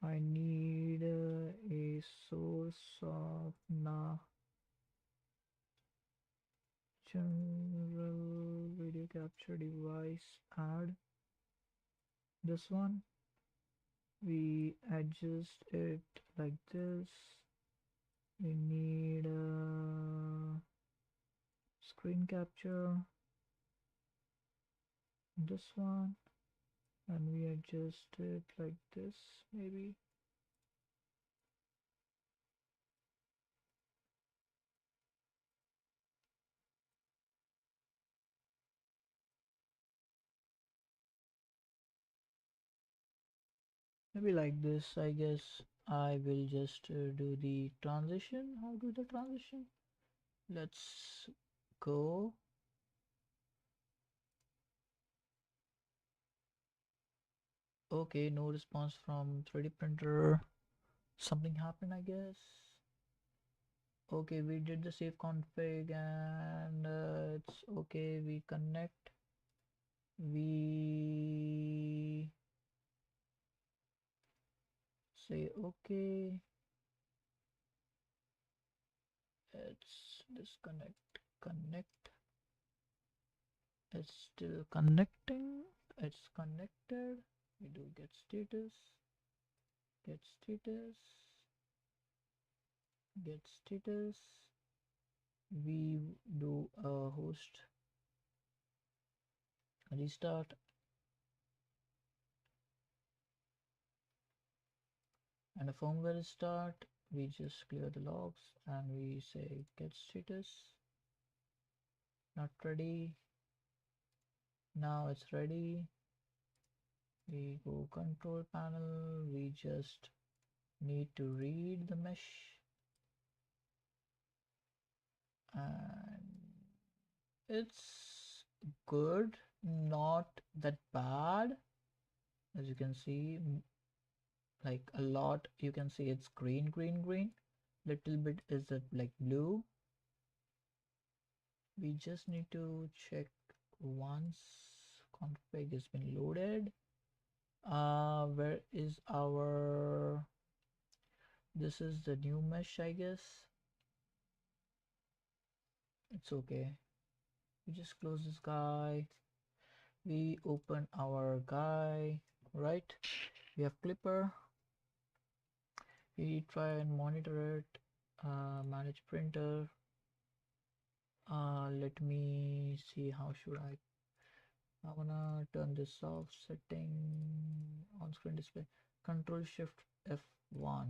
I need a source of general video capture device. Add this one. We adjust it like this. We need a screen capture. This one, and we adjust it like this, maybe. Maybe like this, I guess. I will just do the transition. How do the transition? Let's go. Okay, no response from 3D printer. Something happened, I guess. Okay, we did the save config and it's okay. We connect. We say okay. It's disconnect. Connect. It's still connecting. It's connected. We do get status. Get status. Get status. We do a host restart and a firmware restart. We just clear the logs and we say get status. Not ready. Now it's ready. We go control panel. We just need to read the mesh and it's good, not that bad. As you can see, like a lot, you can see it's green, green, green. Little bit is it like blue. We just need to check once config has been loaded. Where is our, this is the new mesh, I guess. It's okay. We just close this guy. We open our guy, right? We have Clipper. We try and monitor it. Manage printer. Let me see, how should I wanna turn this off. Setting on screen display. Control Shift F1.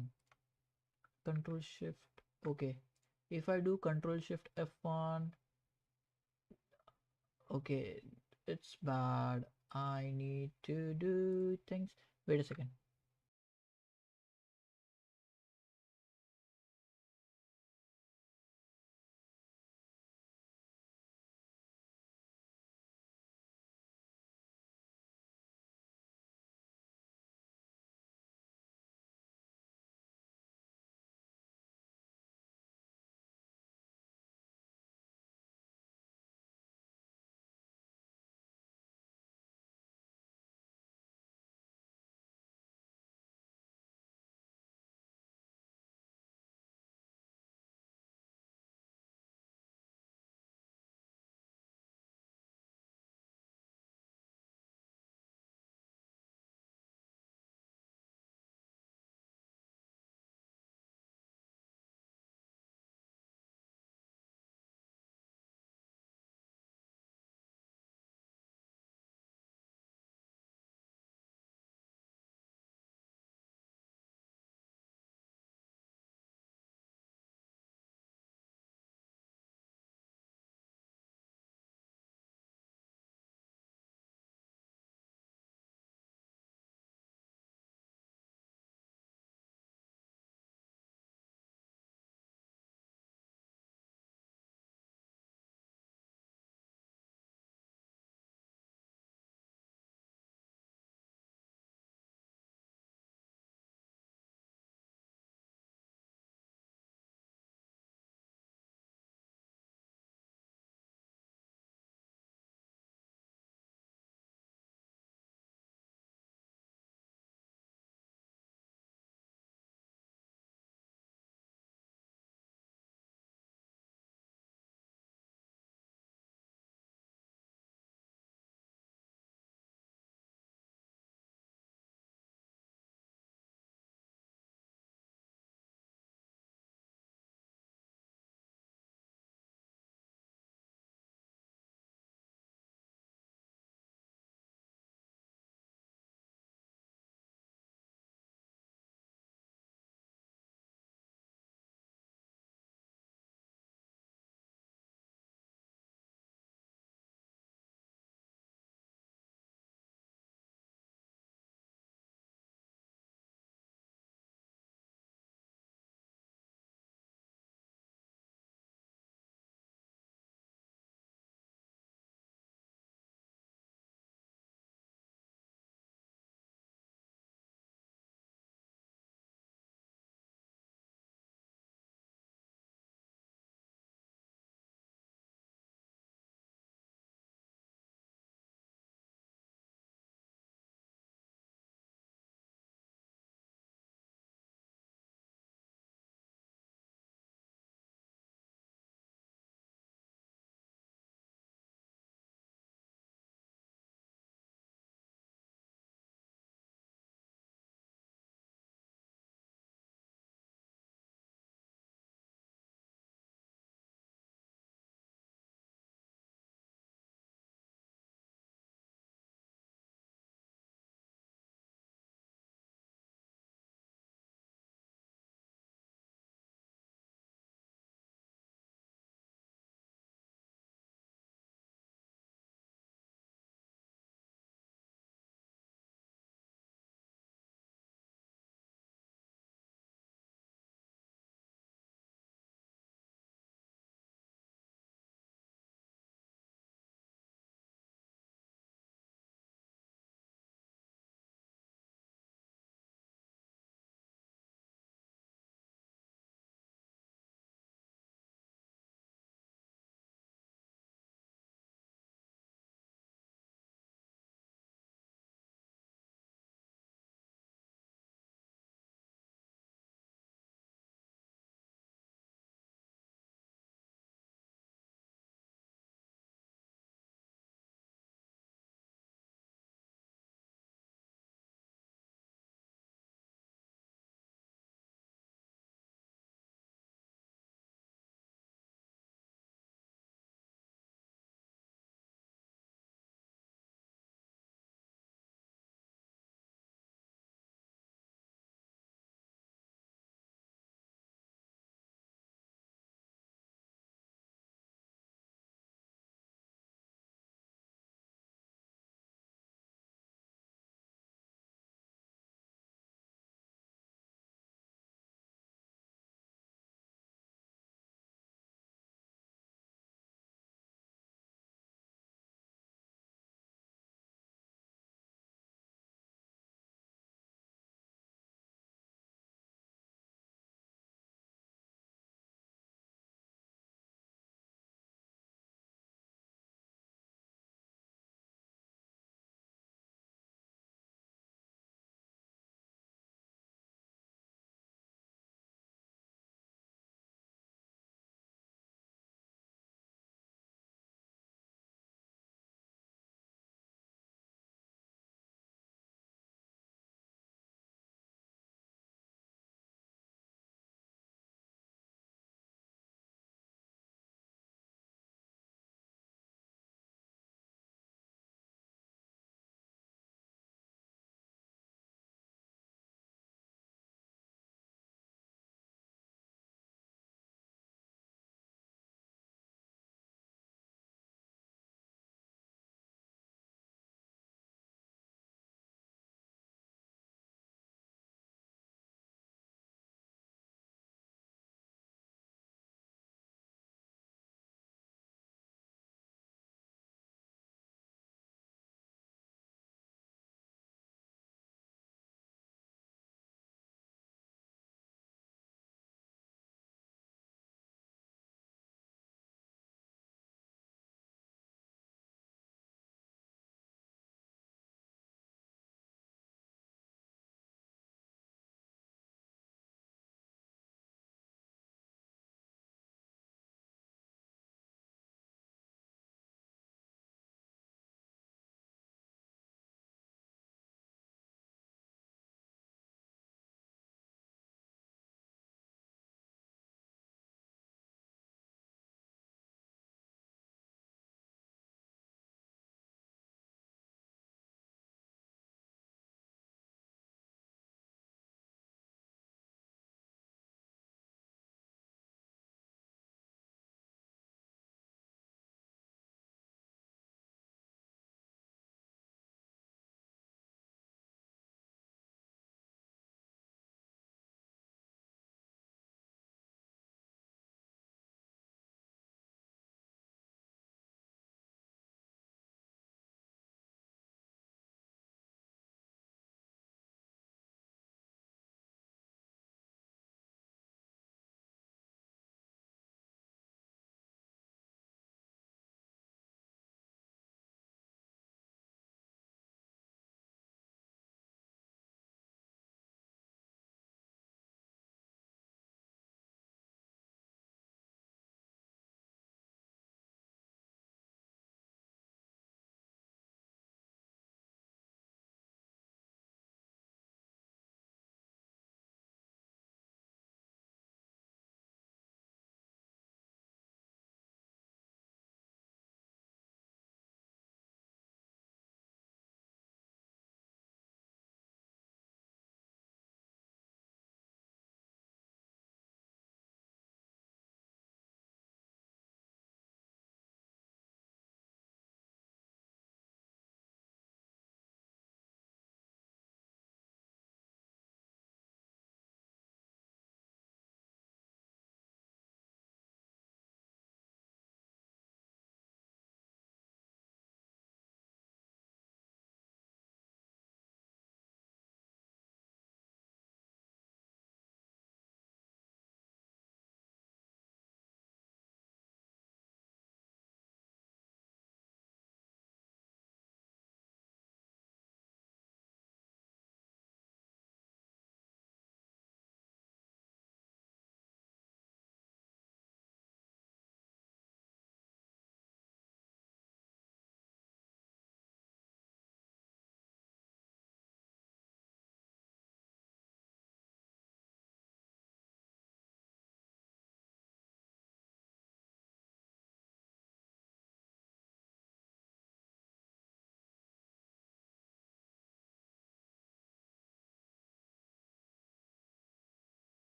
Control Shift. Okay. If I do Control Shift F1, okay, it's bad. I need to do things. Wait a second.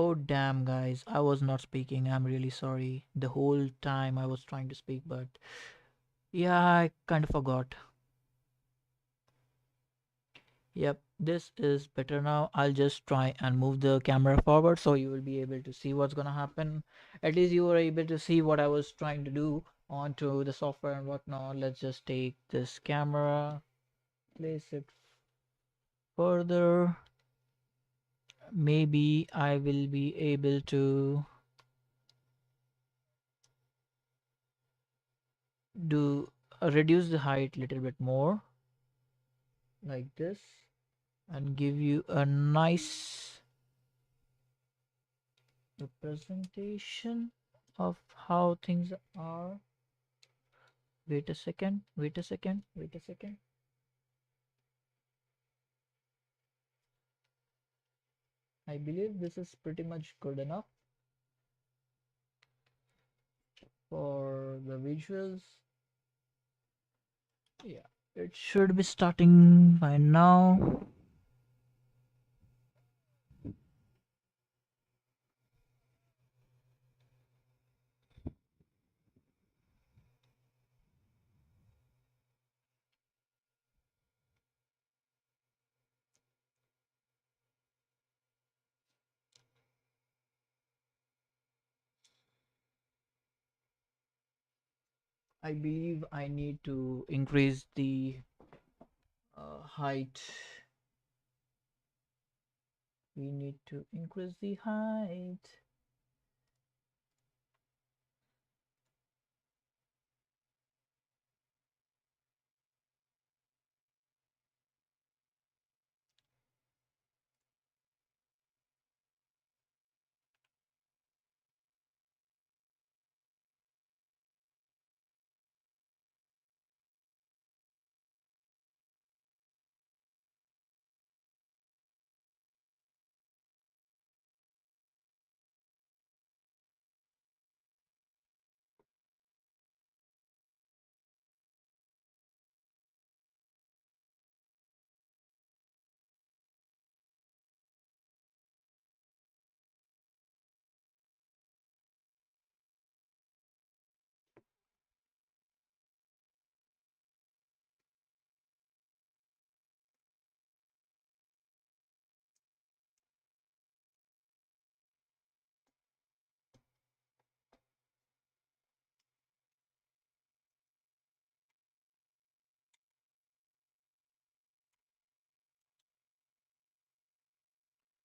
Oh damn, guys, I was not speaking. I'm really sorry. The whole time I was trying to speak, but yeah, I kind of forgot. Yep, this is better now. I'll just try and move the camera forward so you will be able to see what's gonna happen. At least you were able to see what I was trying to do onto the software and whatnot. Let's just take this camera, place it further. Maybe I will be able to do reduce the height a little bit more like this and give you a nice representation of how things are. Wait a second, wait a second, wait a second. I believe this is pretty much good enough for the visuals. Yeah, it should be starting by now. I believe I need to increase the height. We need to increase the height.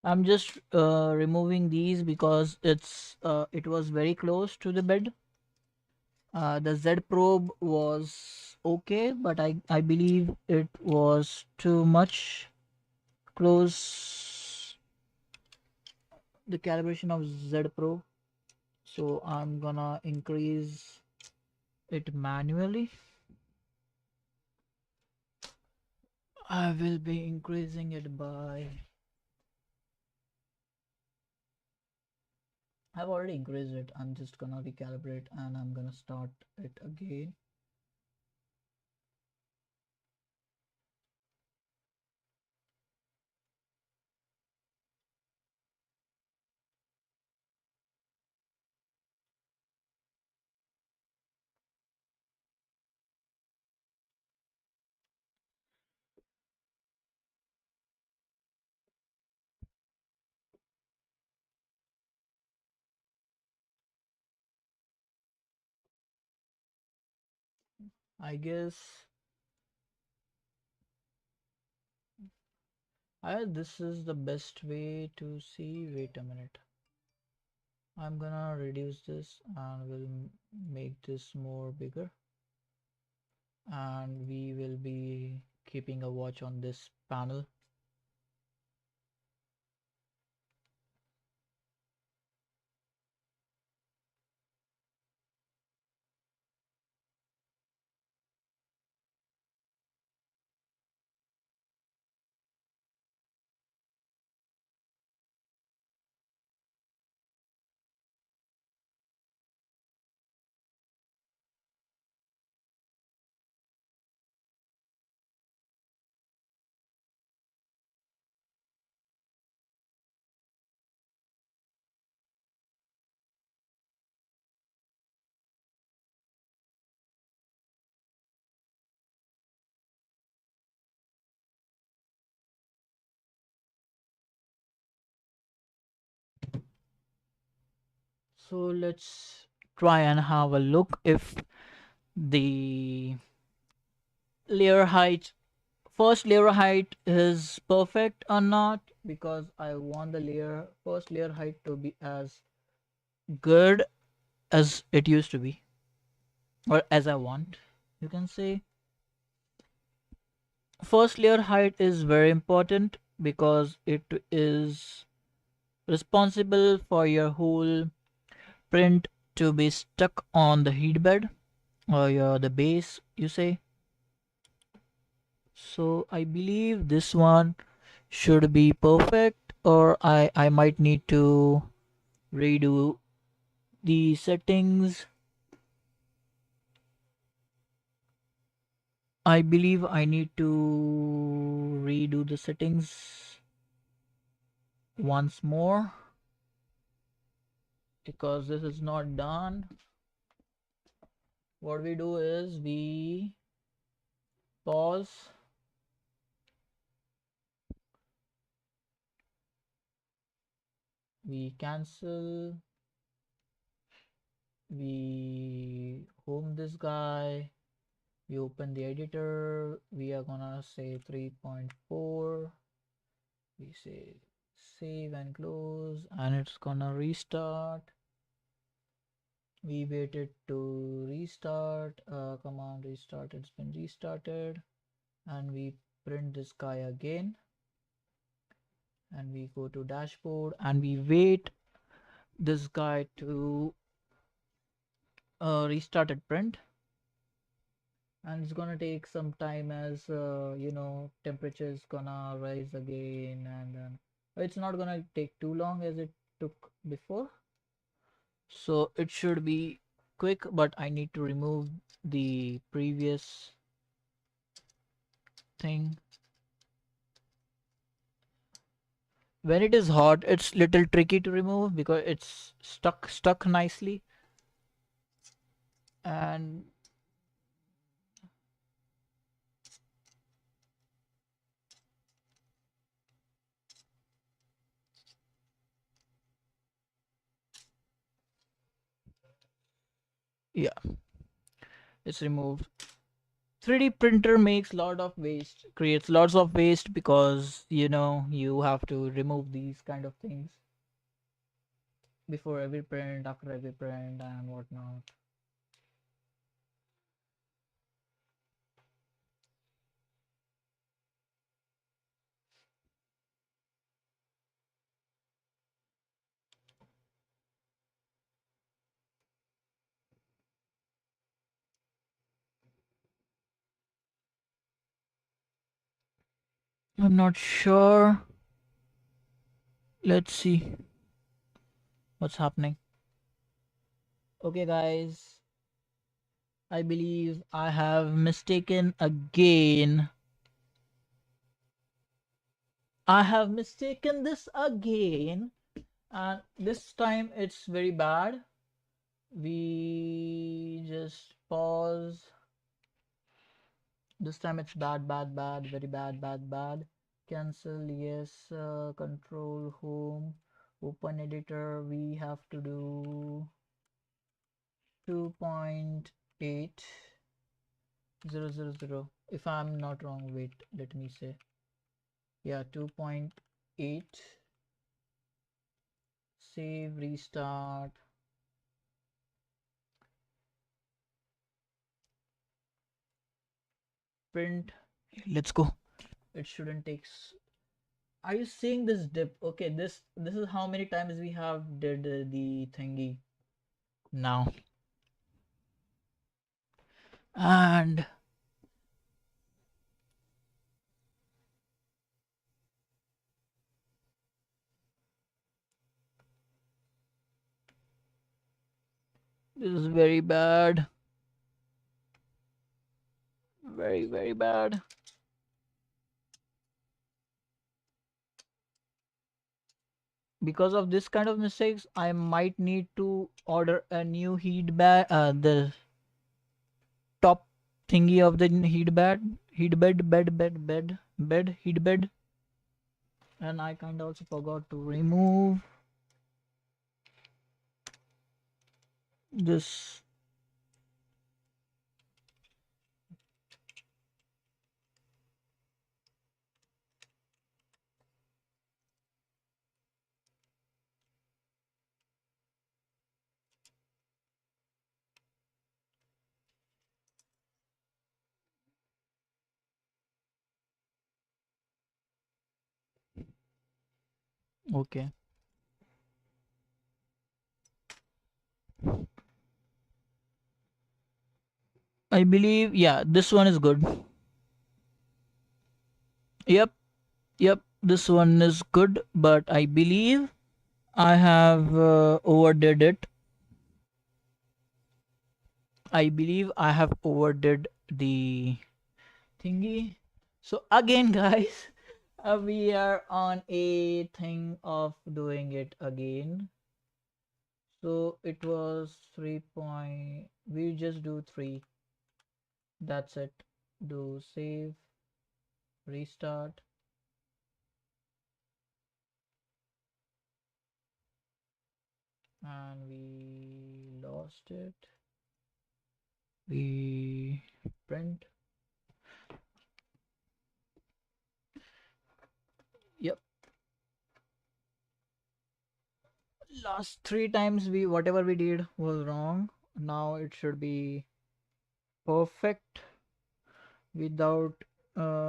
I'm just removing these because it was very close to the bed. The Z probe was okay, but I believe it was too much close the calibration of Z probe. So I'm gonna increase it manually. I will be increasing it by I've already increased it. I'm just gonna recalibrate and I'm gonna start it again. I guess this is the best way to see. Wait a minute. I'm gonna reduce this and we'll make this more bigger. And we will be keeping a watch on this panel. So let's try and have a look if the layer height, first layer height is perfect or not, because I want the first layer height to be as good as it used to be, or as I want, you can say. First layer height is very important because it is responsible for your whole print to be stuck on the heat bed, or the base, you say. So I believe this one should be perfect, or I might need to redo the settings. I believe I need to redo the settings once more because this is not done. What we do is we pause, we cancel, we home this guy, we open the editor, we are gonna say 3.4, we say save and close, and it's gonna restart. We waited to restart, command restart, it's been restarted, and we print this guy again, and we go to dashboard and we wait this guy to restarted print, and it's gonna take some time as temperature is gonna rise again, and then it's not gonna take too long as it took before, so it should be quick. But I need to remove the previous thing. When it is hot, it's little tricky to remove because it's stuck nicely. And yeah, it's removed. 3D printer makes lot of waste, creates lots of waste, because you have to remove these kind of things before every print, after every print, and whatnot. I'm not sure. Let's see what's happening. Okay, guys, I believe I have mistaken again. I have mistaken this again, and this time it's very bad. We just pause. This time it's bad, very bad. Cancel, yes. Control home, open editor. We have to do 2.8000, if I'm not wrong. Wait, let me say, yeah, 2.8. Save, restart, print. Let's go. It shouldn't take. Are you seeing this dip? Okay, this is how many times we have did the thingy now, and this is very bad, very bad. Because of this kind of mistakes, I might need to order a new heat bed, the top thingy of the heat bed heat bed. And I kind of also forgot to remove This. Okay. I believe, yeah, this one is good. Yep, yep, this one is good, but I believe I have overdid it. I believe I have overdid the thingy. So again, guys, we are on a thing of doing it again. So it was 3 point. We just do 3. That's it. Do save, restart. And we lost it. We print. Yep. Last 3 times we whatever we did was wrong. Now it should be perfect without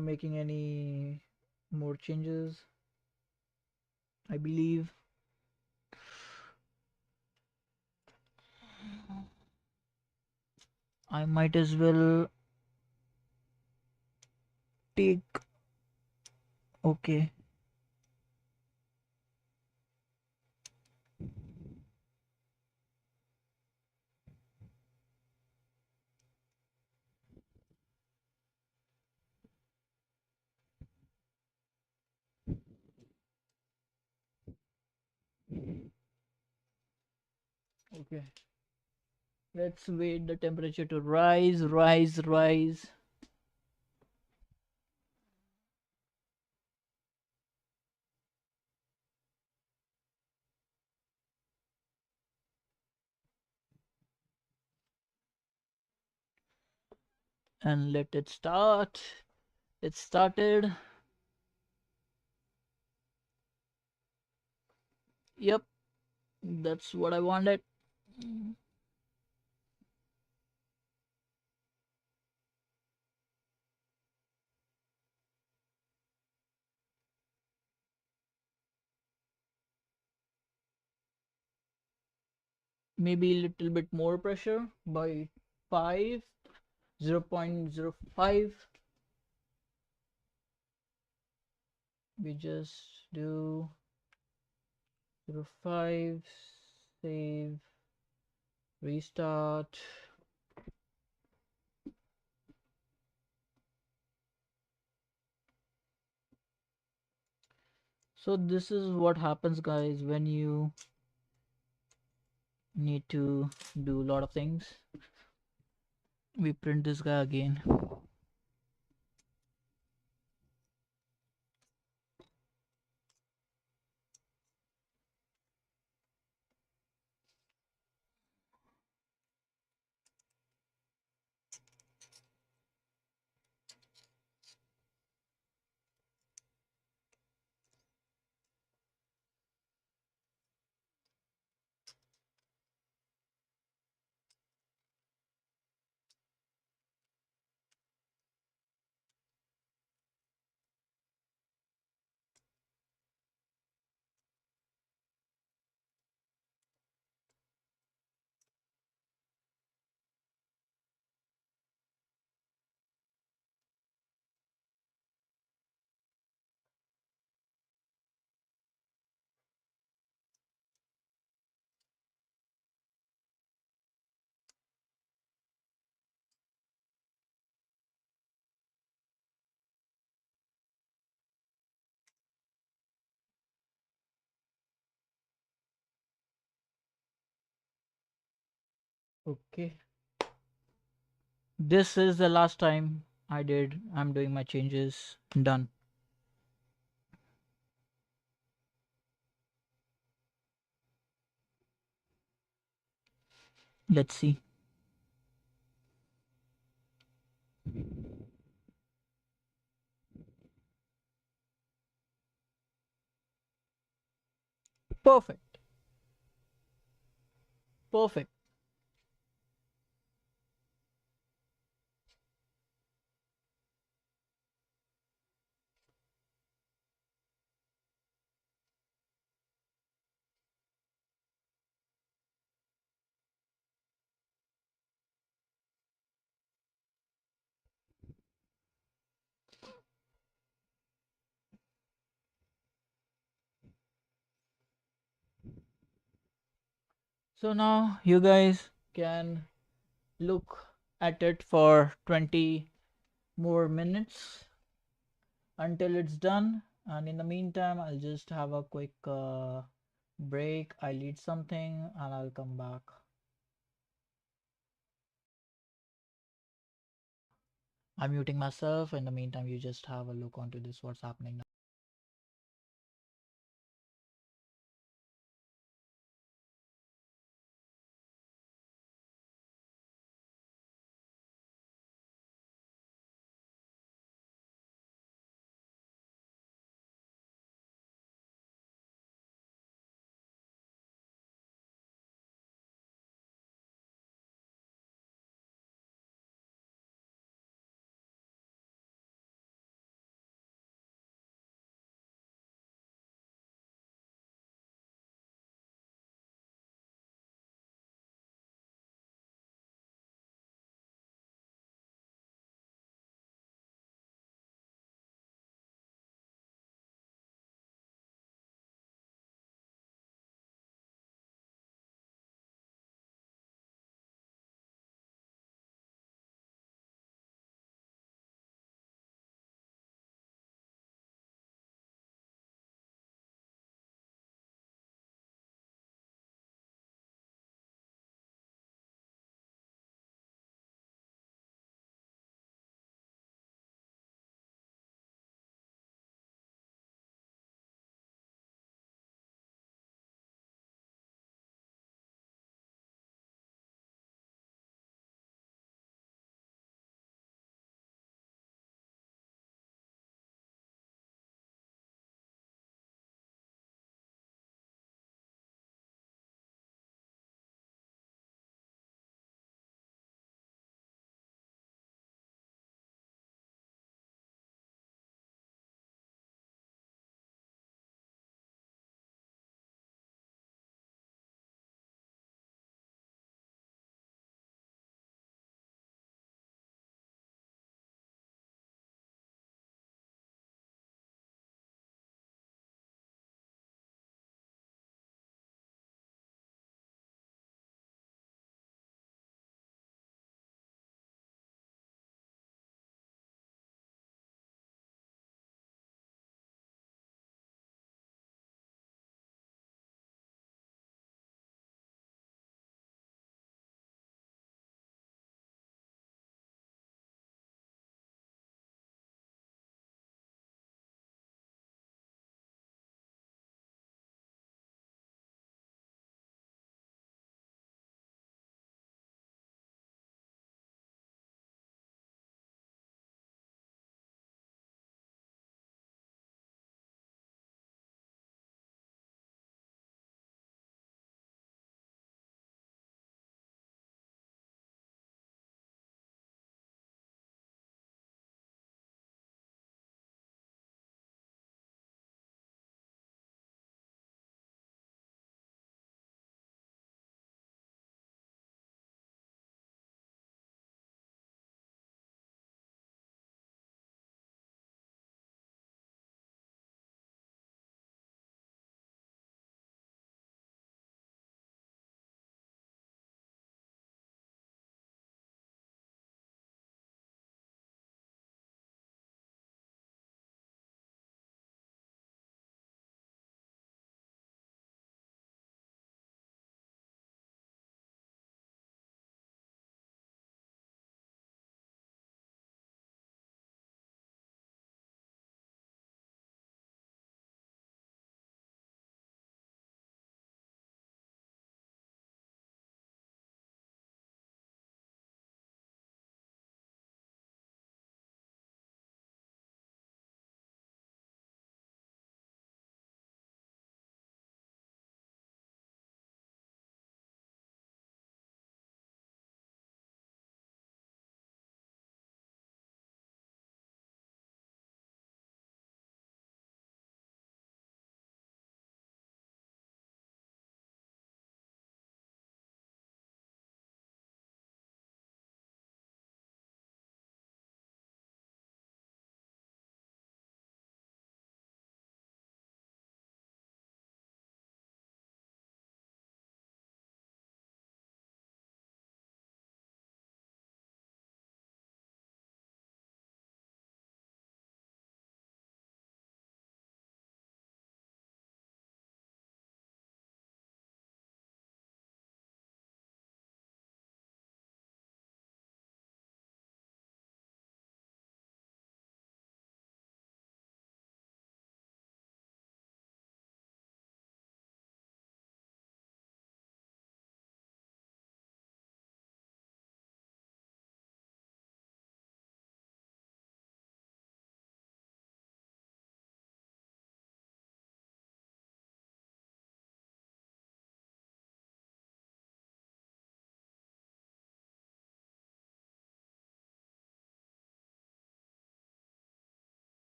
making any more changes, I believe. I might as well take. Okay. Okay. Let's wait the temperature to rise. And let it start. It started. Yep. That's what I wanted. Maybe a little bit more pressure by 5, 0.05. We just do 0.5, save, restart. So this is what happens, guys, when you need to do a lot of things. We print this guy again. Okay. This is the last time I'm doing my changes. Done. Let's see. Perfect. Perfect. So now you guys can look at it for 20 more minutes until it's done. And in the meantime, I'll just have a quick break. I'll eat something and I'll come back. I'm muting myself. In the meantime, you just have a look onto this, what's happening now.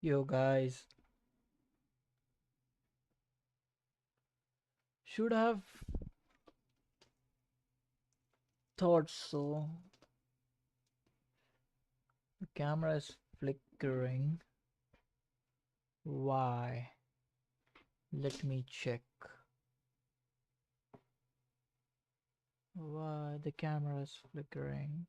Yo guys, should have thought so. The camera is flickering. Why? Let me check. Why the camera is flickering?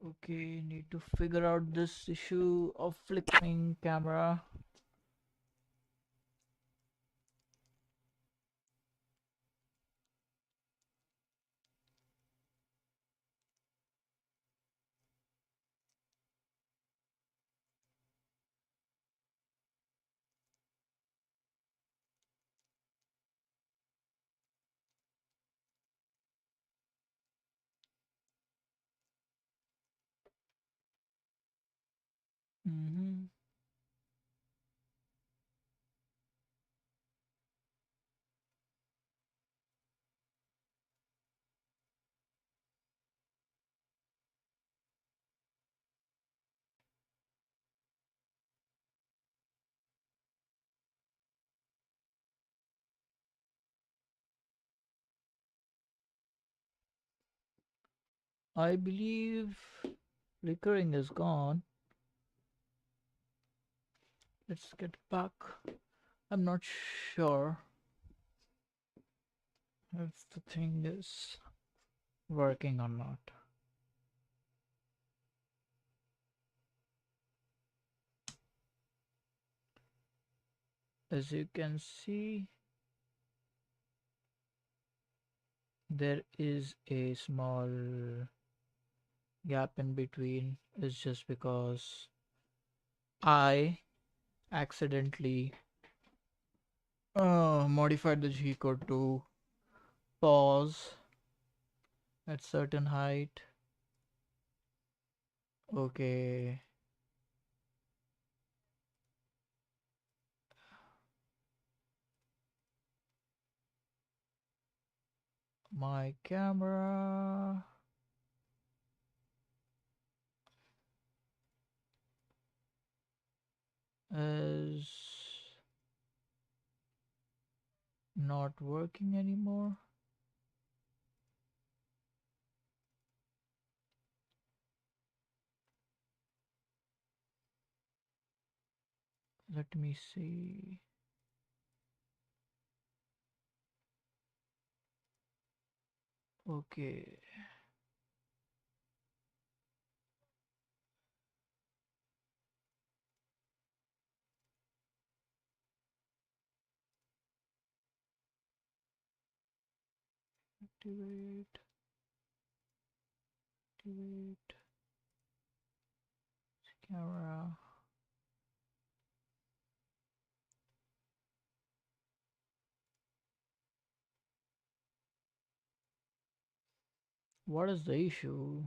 Okay, need to figure out this issue of flickering camera. hmm I believe flickering is gone. Let's get back. I'm not sure if the thing is working or not. As you can see, there is a small gap in between. It's just because I accidentally modified the G code to pause at certain height. Okay, my camera is not working anymore. Let me see. Okay, activate, activate camera. What is the issue?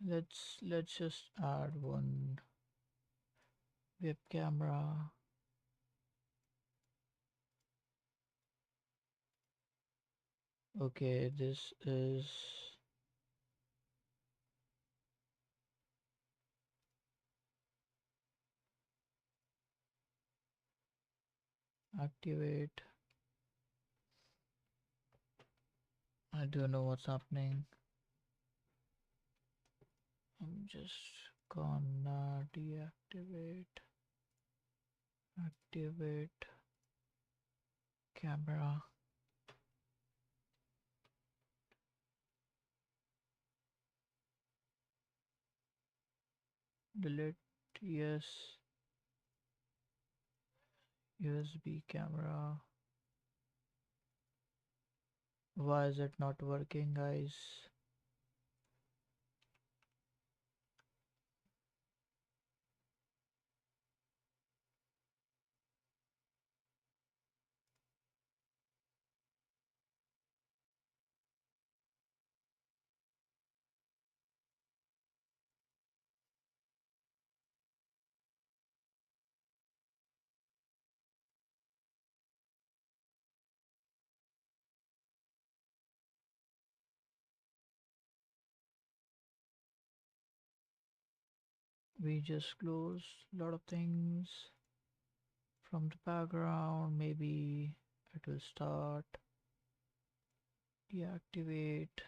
Let's just add one web camera. Okay, this is activate. I don't know what's happening. I'm just gonna deactivate, activate camera, delete, yes, USB camera. Why is it not working, guys? We just close a lot of things from the background. Maybe it will start. Deactivate.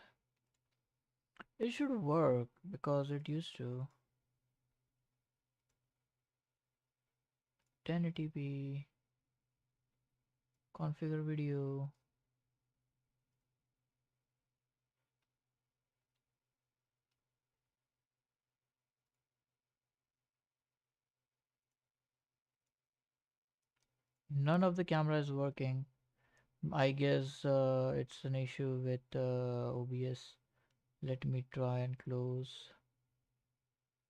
It should work because it used to. 1080p. Configure video. None of the camera is working. I guess it's an issue with OBS. Let me try and close.